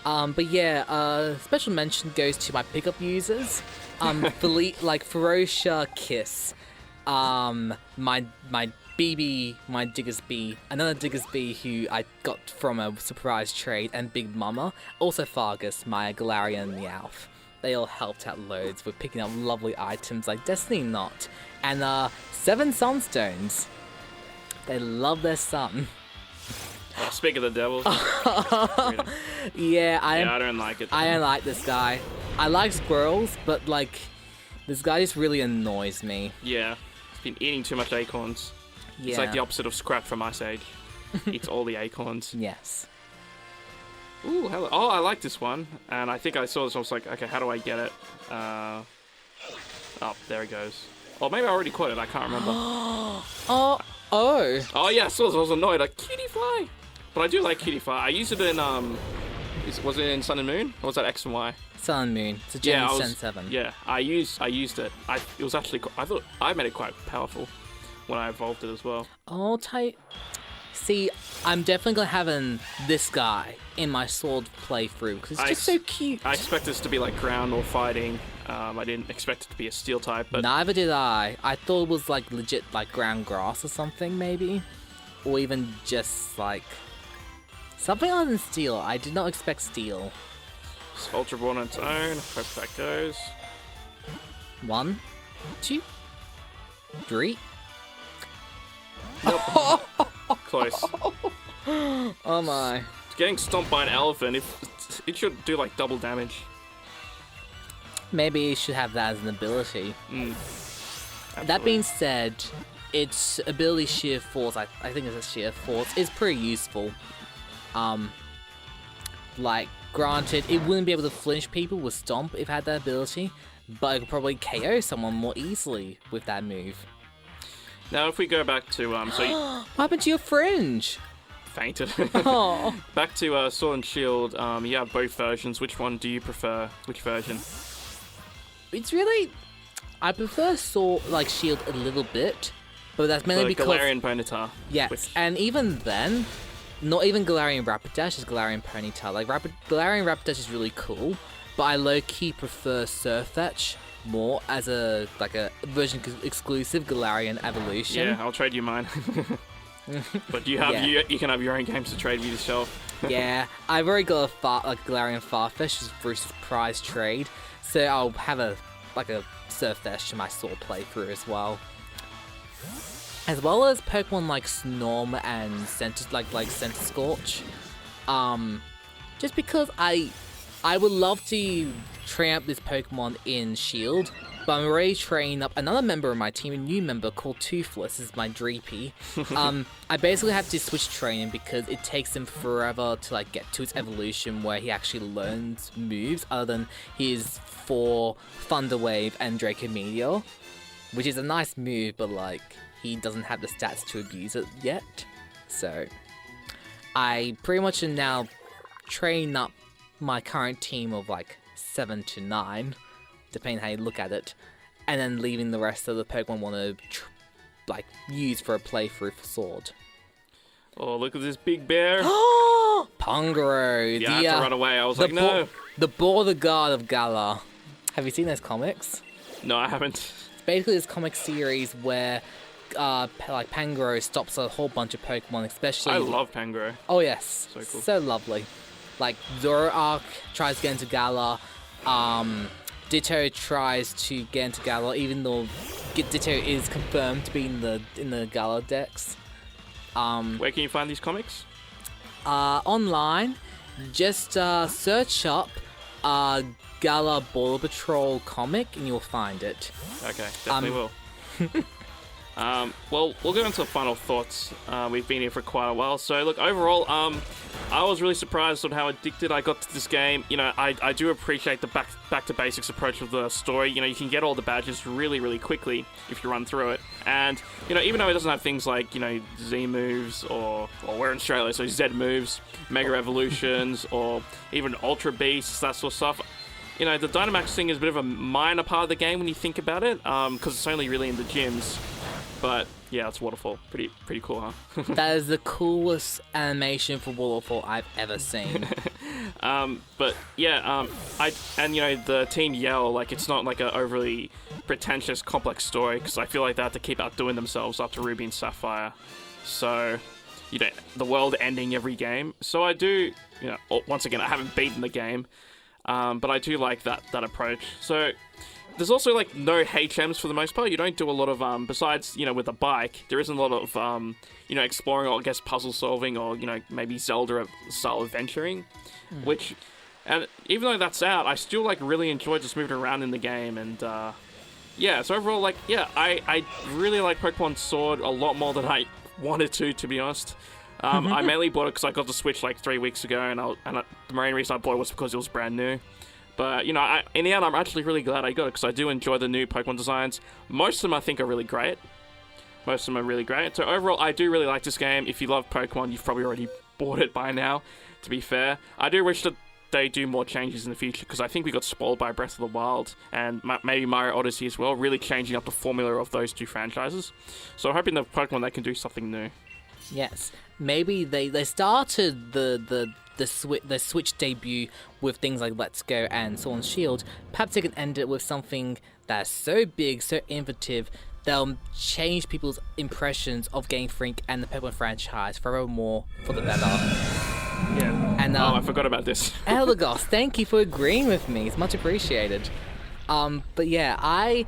Speaker 2: but yeah, special mention goes to my pickup users. Ferocia Kiss, my BB, my Diggersby, another Diggersby who I got from a surprise trade, and Big Mama. Also Fargus, my Galarian Meowth. They all helped out loads with picking up lovely items like Destiny Knot and 7 Sunstones. They love their sun.
Speaker 1: Oh, speak of the devil.
Speaker 2: Yeah, I
Speaker 1: don't like it.
Speaker 2: I don't like this guy. I like squirrels, but like, this guy just really annoys me.
Speaker 1: Yeah, he's been eating too much acorns.
Speaker 2: Yeah.
Speaker 1: It's like the opposite of Scrap from Ice Age. Eats all the acorns.
Speaker 2: Yes.
Speaker 1: Ooh, hello. Oh, I like this one. And I think I saw this, I was like, okay, how do I get it? Oh, there it goes. Or maybe I already caught it, I can't remember.
Speaker 2: Oh,
Speaker 1: yeah, I saw this, I was annoyed. Like, Cutie Fly! But I do like Cutie Fly. I used it in, was it in Sun and Moon? Or was that X and Y?
Speaker 2: Sun and Moon. It's a Gen 7.
Speaker 1: Yeah, I used it. It was actually, I thought I made it quite powerful when I evolved it as well.
Speaker 2: Oh, tight. See, I'm definitely gonna have this guy in my Sword playthrough because it's just so cute.
Speaker 1: I expect this to be like ground or fighting. I didn't expect it to be a steel type, but
Speaker 2: neither did I. I thought it was like legit like ground grass or something maybe, or even just like something other than steel. I did not expect steel.
Speaker 1: It's Ultra Ball on its own. Hope that goes.
Speaker 2: 1, 2, 3.
Speaker 1: Nope. Close.
Speaker 2: Oh my.
Speaker 1: Getting stomped by an elephant, it should do like double damage.
Speaker 2: Maybe it should have that as an ability. That being said, its ability Sheer Force, I think it's a Sheer Force, is pretty useful. Like, granted, it wouldn't be able to flinch people with Stomp if it had that ability, but it could probably KO someone more easily with that move.
Speaker 1: Now, if we go back to so you
Speaker 2: What happened to your fringe?
Speaker 1: fainted.
Speaker 2: Oh.
Speaker 1: Back to Sword and Shield. You have both versions. Which one do you prefer? Which version?
Speaker 2: It's really... I prefer Shield a little bit, but that's mainly
Speaker 1: The
Speaker 2: because...
Speaker 1: Galarian Ponyta.
Speaker 2: Yes,
Speaker 1: Which...
Speaker 2: and even then, not even Galarian Rapidash is Galarian Ponyta. Like, Galarian Rapidash is really cool, but I low-key prefer Surfetch more as a version exclusive Galarian evolution.
Speaker 1: Yeah, I'll trade you mine. But you have you can have your own games to trade you yourself.
Speaker 2: Yeah, I've already got a Galarian Farfetch as Bruce's prize trade, so I'll have a Surfetch in my Sword playthrough as well. As well as Pokemon like Snorm and Centiskorch. Just because I would love to train up this Pokemon in Shield, but I'm already training up another member of my team, a new member called Toothless. This is my Dreepy. I basically have to switch training because it takes him forever to get to its evolution where he actually learns moves other than his 4 Thunder Wave and Draco Meteor, which is a nice move, but he doesn't have the stats to abuse it yet. So I pretty much am now training up my current team of 7 to 9, depending how you look at it, and then leaving the rest of the Pokemon I want to use for a playthrough for Sword.
Speaker 1: Oh, look at this big bear!
Speaker 2: Pungaro!
Speaker 1: Yeah, I had to run away. I was like, no.
Speaker 2: The Border of Galar. Have you seen those comics?
Speaker 1: No, I haven't.
Speaker 2: It's basically this comic series where Pangoro stops a whole bunch of Pokemon, especially...
Speaker 1: I love Pangoro.
Speaker 2: Oh yes,
Speaker 1: so cool.
Speaker 2: So lovely. Zoroark tries to get into Galar, Ditto tries to get into Galar, even though Ditto is confirmed to be in the Galar decks.
Speaker 1: Where can you find these comics?
Speaker 2: Online, just search up Galar Border Patrol comic and you'll find it.
Speaker 1: Okay, definitely will. Well, we'll go into final thoughts. We've been here for quite a while. So, look, overall, I was really surprised on how addicted I got to this game. I do appreciate the back to basics approach of the story. You can get all the badges really, really quickly if you run through it. And, even though it doesn't have things like, Z moves or we're in Australia, so Z moves, Mega Evolutions, or even Ultra Beasts, that sort of stuff. The Dynamax thing is a bit of a minor part of the game when you think about it, because it's only really in the gyms. But yeah, it's Waterfall. Pretty cool, huh?
Speaker 2: That is the coolest animation for Waterfall I've ever seen.
Speaker 1: But yeah, the Team Yell, it's not an overly pretentious, complex story, because I feel like they have to keep outdoing themselves after Ruby and Sapphire. So, the world ending every game. So I do, once again, I haven't beaten the game, but I do like that approach. So. There's also, no HMs for the most part. You don't do a lot of, besides, with a bike, there isn't a lot of, exploring or, I guess, puzzle solving or, maybe Zelda-style adventuring. Which, and even though that's out, I still, really enjoy just moving around in the game. And, yeah, so overall, I really like Pokemon Sword a lot more than I wanted to be honest. I mainly bought it because I got the Switch, 3 weeks ago, and the main reason I bought it was because it was brand new. But, in the end, I'm actually really glad I got it because I do enjoy the new Pokemon designs. Most of them, I think, are really great. So overall, I do really like this game. If you love Pokemon, you've probably already bought it by now, to be fair. I do wish that they do more changes in the future because I think we got spoiled by Breath of the Wild and maybe Mario Odyssey as well, really changing up the formula of those two franchises. So I'm hoping that Pokemon, they can do something new.
Speaker 2: Yes. Maybe they started the Switch debut with things like Let's Go and Sword and Shield. Perhaps they can end it with something that's so big, so innovative, they'll change people's impressions of Game Freak and the Pokemon franchise forevermore for the better.
Speaker 1: Yeah.
Speaker 2: And
Speaker 1: I forgot about this.
Speaker 2: Elagos, thank you for agreeing with me. It's much appreciated. But yeah, I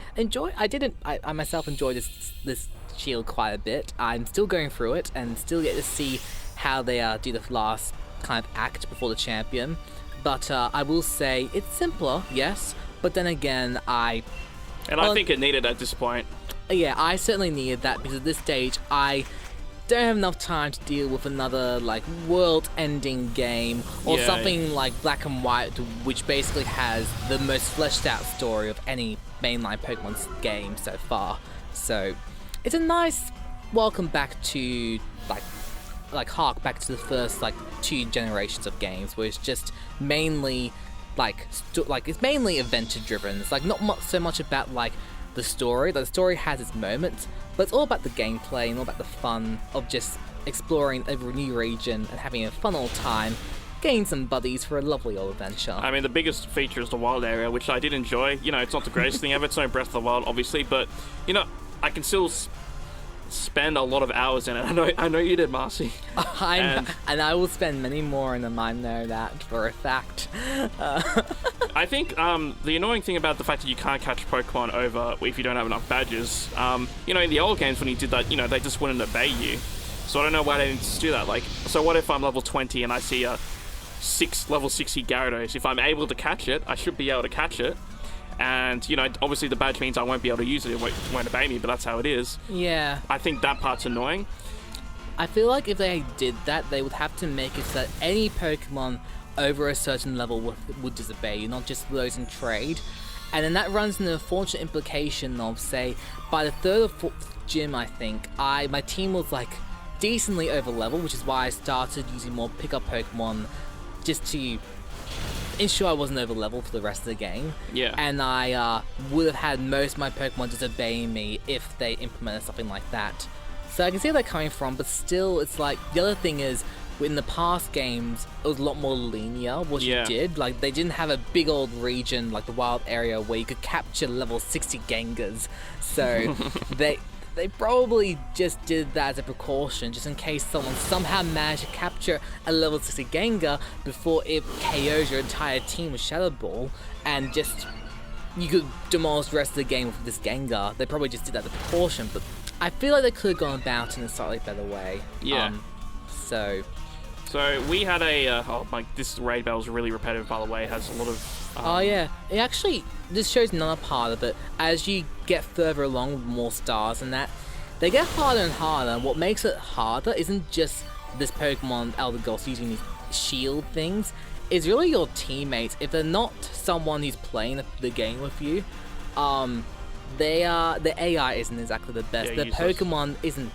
Speaker 2: myself enjoyed this Shield quite a bit. I'm still going through it and still get to see how they do the last kind of act before the champion. But I will say it's simpler, yes. But then again, I
Speaker 1: think it needed at this point.
Speaker 2: Yeah, I certainly needed that because at this stage I don't have enough time to deal with another world-ending game or something like Black and White, which basically has the most fleshed out story of any mainline Pokemon game so far. So it's a nice welcome back to hark back to the first like 2 generations of games, where it's just mainly it's mainly adventure driven. It's like not so much about like the story. Like, the story has its moments, but it's all about the gameplay and all about the fun of just exploring a new region and having a fun old time, getting some buddies for a lovely old adventure.
Speaker 1: I mean, the biggest feature is the wild area, which I did enjoy. You know, it's not the greatest thing ever. It's no Breath of the Wild, obviously, but you know, I can still spend a lot of hours in it. I know you did, Marcie.
Speaker 2: And I will spend many more in them. I know that for a fact.
Speaker 1: I think the annoying thing about the fact that you can't catch Pokemon over if you don't have enough badges, you know, in the old games when you did that, you know, they just wouldn't obey you. So I don't know why they didn't just do that. Like, so what if I'm level 20 and I see a level 60 Gyarados? If I'm able to catch it, I should be able to catch it. And, you know, obviously the badge means I won't be able to use it. It won't obey me, but that's how it is.
Speaker 2: Yeah.
Speaker 1: I think that part's annoying.
Speaker 2: I feel like if they did that, they would have to make it so that any Pokemon over a certain level would disobey you, not just those in trade. And then that runs into the unfortunate implication of, say, by the 3rd or 4th gym, I think, my team was, like, decently over level, which is why I started using more pickup Pokemon just to ensure I wasn't over level for the rest of the game.
Speaker 1: Yeah.
Speaker 2: And I would have had most of my Pokemon disobeying me if they implemented something like that. So I can see where they're coming from, but still, it's like, the other thing is, in the past games, it was a lot more linear what you did. Like, they didn't have a big old region like the wild area where you could capture level 60 Gengars. So they probably just did that as a precaution, just in case someone somehow managed to capture a level 60 Gengar before it KOs your entire team with Shadow Ball, and just you could demolish the rest of the game with this Gengar. They probably just did that as a precaution, but I feel like they could have gone about it in a slightly better way.
Speaker 1: Yeah.
Speaker 2: So
Speaker 1: we had this raid battle is really repetitive, by the way. It has a lot of...
Speaker 2: yeah. It actually, this shows another part of it. As you get further along with more stars and that, they get harder and harder. What makes it harder isn't just this Pokemon Eldegoss using these shield things. It's really your teammates. If they're not someone who's playing the game with you, the AI isn't exactly the best.
Speaker 1: Yeah,
Speaker 2: the Pokemon isn't,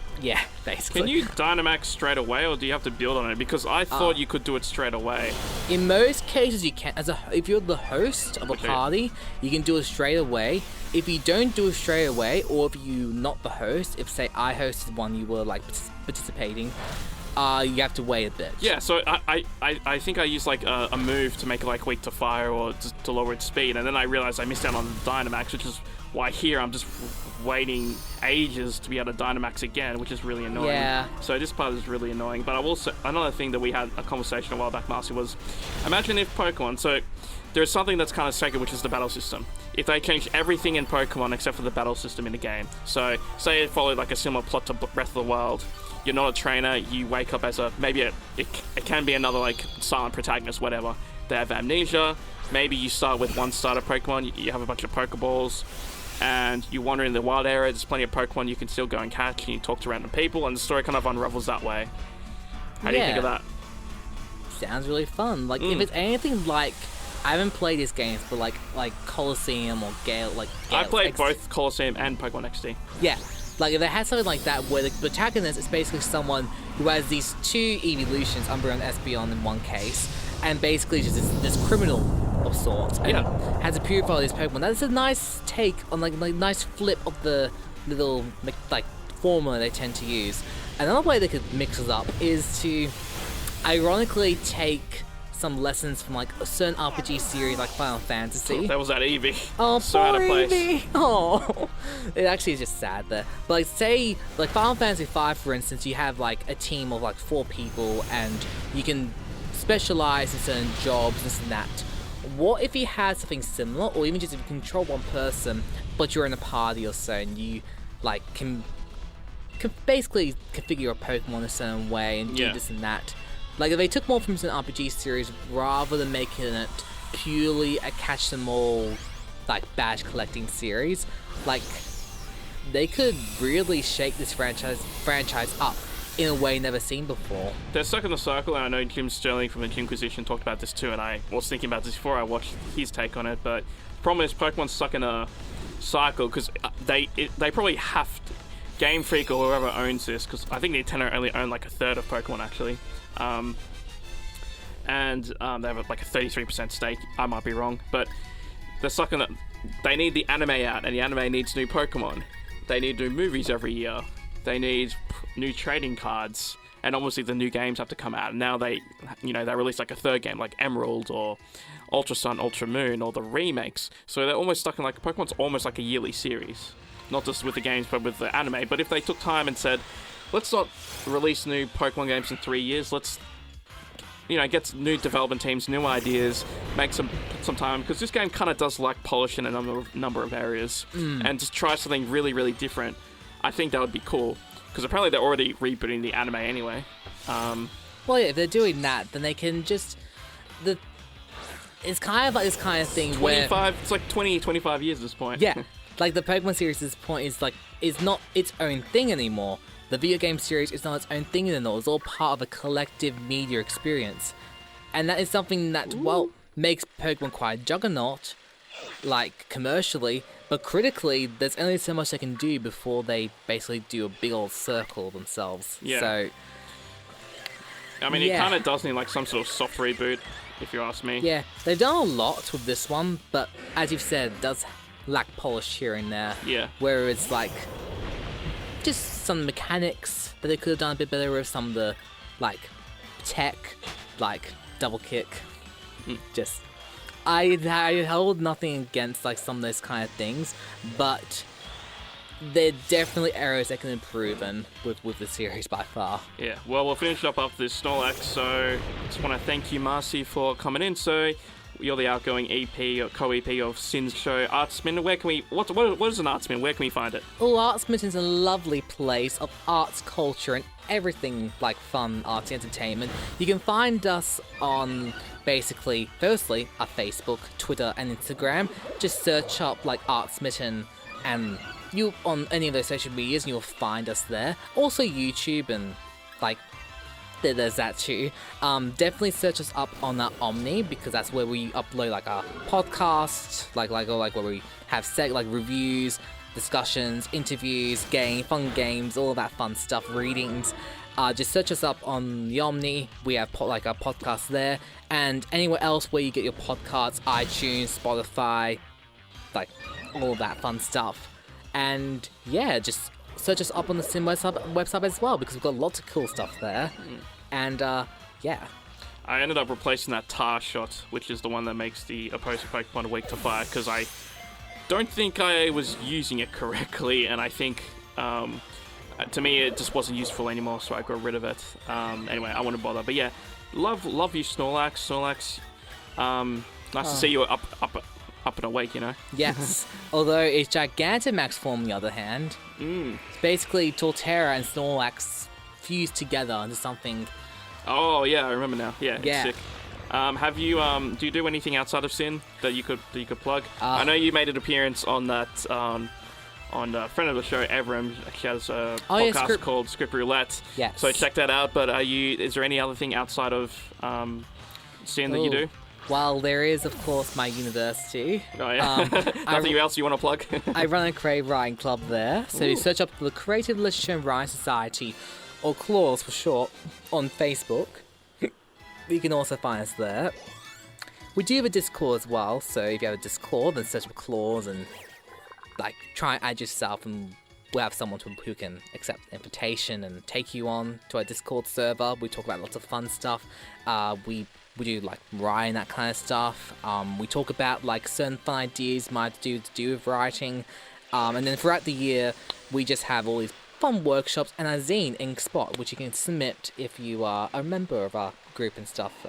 Speaker 2: basically.
Speaker 1: Can you Dynamax straight away, or do you have to build on it? Because I thought you could do it straight away.
Speaker 2: In most cases, you can. If you're the host of a party, you can do it straight away. If you don't do it straight away, or if you're not the host, if say I hosted one, you were like participating, you have to wait a bit.
Speaker 1: Yeah, so I think I used like a move to make it like weak to fire or to lower its speed, and then I realized I missed out on the Dynamax, which is why here I'm just waiting ages to be able to Dynamax again, which is really annoying.
Speaker 2: Yeah.
Speaker 1: So this part is really annoying. But I will say, another thing that we had a conversation a while back, Marcie, was imagine if Pokemon, so there's something that's kind of sacred, which is the battle system. If they change everything in Pokemon except for the battle system in the game. So say it followed like a similar plot to Breath of the Wild. You're not a trainer, you wake up as it can be another like silent protagonist, whatever. They have amnesia, maybe you start with one starter Pokemon, you have a bunch of Pokeballs, and you wander in the wild area, there's plenty of Pokemon you can still go and catch, and you talk to random people, and the story kind of unravels that way. How do you think of that?
Speaker 2: Sounds really fun. Like, if it's anything like, I haven't played these games, but like Colosseum or Gale,
Speaker 1: I played both Colosseum and Pokemon XD.
Speaker 2: Yeah. Like, if they had something like that where the protagonist is basically someone who has these 2 evolutions, Umbreon and Espeon in one case, and basically just this criminal of sorts, and has to purify these Pokemon. That's a nice take on like nice flip of the little like formula they tend to use. Another way they could mix it up is to ironically take some lessons from like a certain RPG series like Final Fantasy.
Speaker 1: That was that Eevee.
Speaker 2: Oh,
Speaker 1: so out of place.
Speaker 2: Eevee. Oh, it actually is just sad there. But like, say like Final Fantasy V, for instance, you have like a team of like 4 people, and you can specialize in certain jobs, this and that. What if you had something similar, or even just if you control one person, but you're in a party or so, and you like can basically configure your Pokemon a certain way and do this and that. Like, if they took more from an RPG series rather than making it purely a catch them all like badge collecting series, like they could really shake this franchise up in a way never seen before.
Speaker 1: They're stuck in the circle, and I know Jim Sterling from the Jimquisition talked about this too, and I was thinking about this before I watched his take on it, but the problem is Pokemon's stuck in a cycle because they probably have to, Game Freak or whoever owns this, because I think Nintendo only own like a third of Pokemon actually, and they have like a 33% stake. I might be wrong, but they're sucking that. They need the anime out, and the anime needs new Pokemon. They need new movies every year. They need new trading cards, and obviously the new games have to come out. And now they release like a third game, like Emerald or Ultra Sun, Ultra Moon, or the remakes. So they're almost stuck in like Pokemon's almost like a yearly series, not just with the games but with the anime. But if they took time and said, let's not release new Pokemon games in 3 years, let's get new development teams, new ideas, put some time, because this game kind of does lack polish in a number of areas, and just try something really, really different. I think that would be cool, because apparently they're already rebooting the anime anyway.
Speaker 2: Well, yeah, if they're doing that, then they can just it's kind of like this kind of thing
Speaker 1: 25,
Speaker 2: where
Speaker 1: it's like 20, 25 years at this point.
Speaker 2: Yeah, like the Pokemon series at this point is not its own thing anymore. The video game series is not its own thing anymore. It's all part of a collective media experience. And that is something that, makes Pokemon quite a juggernaut, like, commercially, but critically, there's only so much they can do before they basically do a big old circle themselves.
Speaker 1: Yeah.
Speaker 2: So,
Speaker 1: I mean, it kind of does need, like, some sort of soft reboot, if you ask me.
Speaker 2: Yeah, they've done a lot with this one, but as you've said, it does lack polish here and there.
Speaker 1: Yeah.
Speaker 2: Where it's, like, just some mechanics that they could have done a bit better with, some of the, like, tech, like, double kick. Just, I hold nothing against, like, some of those kind of things, but they're definitely areas that can improve and with the series by far.
Speaker 1: Yeah, well, we'll finish up after this Snorlax, so just want to thank you, Marcie, for coming in. So, you're the outgoing EP or co-EP of Sin's show, Art Smitten. Where can we... What is an Art Smitten? Where can we find it?
Speaker 2: Oh, Art Smitten's a lovely place of arts, culture, and everything like fun, artsy entertainment. You can find us on, basically, firstly, our Facebook, Twitter, and Instagram. Just search up, like, Art Smitten, and you on any of those social medias, and you'll find us there. Also YouTube, and, like, there's that too. Definitely search us up on our Omni, because that's where we upload like our podcasts, like where we have like reviews, discussions, interviews, fun games, all of that fun stuff, readings. Just search us up on the Omni. We have like our podcasts there, and anywhere else where you get your podcasts, iTunes, Spotify, like all of that fun stuff. And yeah, just search us up on the Sim website as well, because we've got lots of cool stuff there. And, yeah.
Speaker 1: I ended up replacing that tar shot, which is the one that makes the opposing Pokemon weak to fire, because I don't think I was using it correctly, and I think, to me, it just wasn't useful anymore, so I got rid of it. Anyway, I wouldn't bother. But yeah, love you, Snorlax. Nice to see you up and awake,
Speaker 2: Yes. Although it's Gigantamax form, on the other hand. It's basically Torterra and Snorlax fused together into something.
Speaker 1: Oh yeah, I remember now. Yeah,
Speaker 2: yeah.
Speaker 1: It's sick. Have you do you do anything outside of Sin that you could plug? I know you made an appearance on that on a friend of the show, Evram. She has a podcast called Script Roulette.
Speaker 2: Yes.
Speaker 1: So check that out. But is there any other thing outside of Sin that you do?
Speaker 2: Well, there is, of course, my university.
Speaker 1: Oh, yeah. Nothing else you want to plug?
Speaker 2: I run a creative writing club there. So you search up the Creative Literature and Writing Society, or CLAWS for short, on Facebook. You can also find us there. We do have a Discord as well, so if you have a Discord, then search for CLAWS and like try and add yourself, and we'll have someone who can accept the invitation and take you on to our Discord server. We talk about lots of fun stuff. We do like writing, that kind of stuff. We talk about like certain fun ideas might do with writing. And then throughout the year, we just have all these fun workshops and our zine, Ink Spot, which you can submit if you are a member of our group and stuff.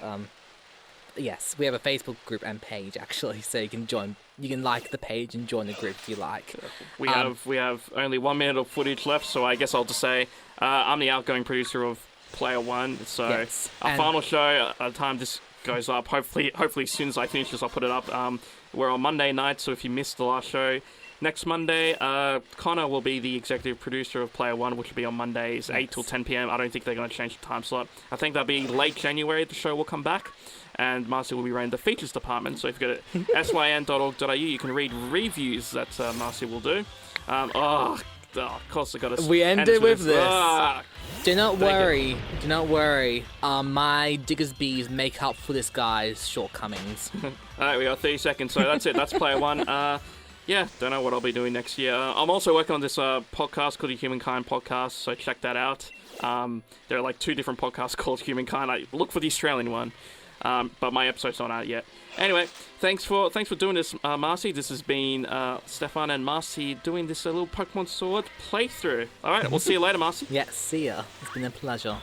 Speaker 2: Yes, we have a Facebook group and page actually, so you can join. You can like the page and join the group if you like.
Speaker 1: We have only 1 minute of footage left, so I guess I'll just say I'm the outgoing producer of Player One. So
Speaker 2: yes.
Speaker 1: Our final show, by the time this goes up, hopefully as soon as I finish this, I'll put it up. We're on Monday night, so if you missed the last show, next Monday, Connor will be the executive producer of Player One, which will be on Mondays, 8 till 10 p.m. I don't think they're going to change the time slot. I think that'll be late January, the show will come back, and Marcie will be running the features department. So if you go to syn.org.au, you can read reviews that Marcie will do. of course I got to.
Speaker 2: We ended with this.
Speaker 1: Ah,
Speaker 2: Do not
Speaker 1: Thank
Speaker 2: worry. Do not worry. My Digger's Bees make up for this guy's shortcomings.
Speaker 1: all right, we got 30 seconds, so that's it. That's player one. Yeah, don't know what I'll be doing next year. I'm also working on this podcast called the Humankind Podcast, so check that out. There are like 2 different podcasts called Humankind. I look for the Australian one, but my episode's not out yet. Anyway, thanks for doing this, Marcie. This has been Stefan and Marcie doing this little Pokemon Sword playthrough. All right, we'll see you later, Marcie.
Speaker 2: Yeah, see ya. It's been a pleasure.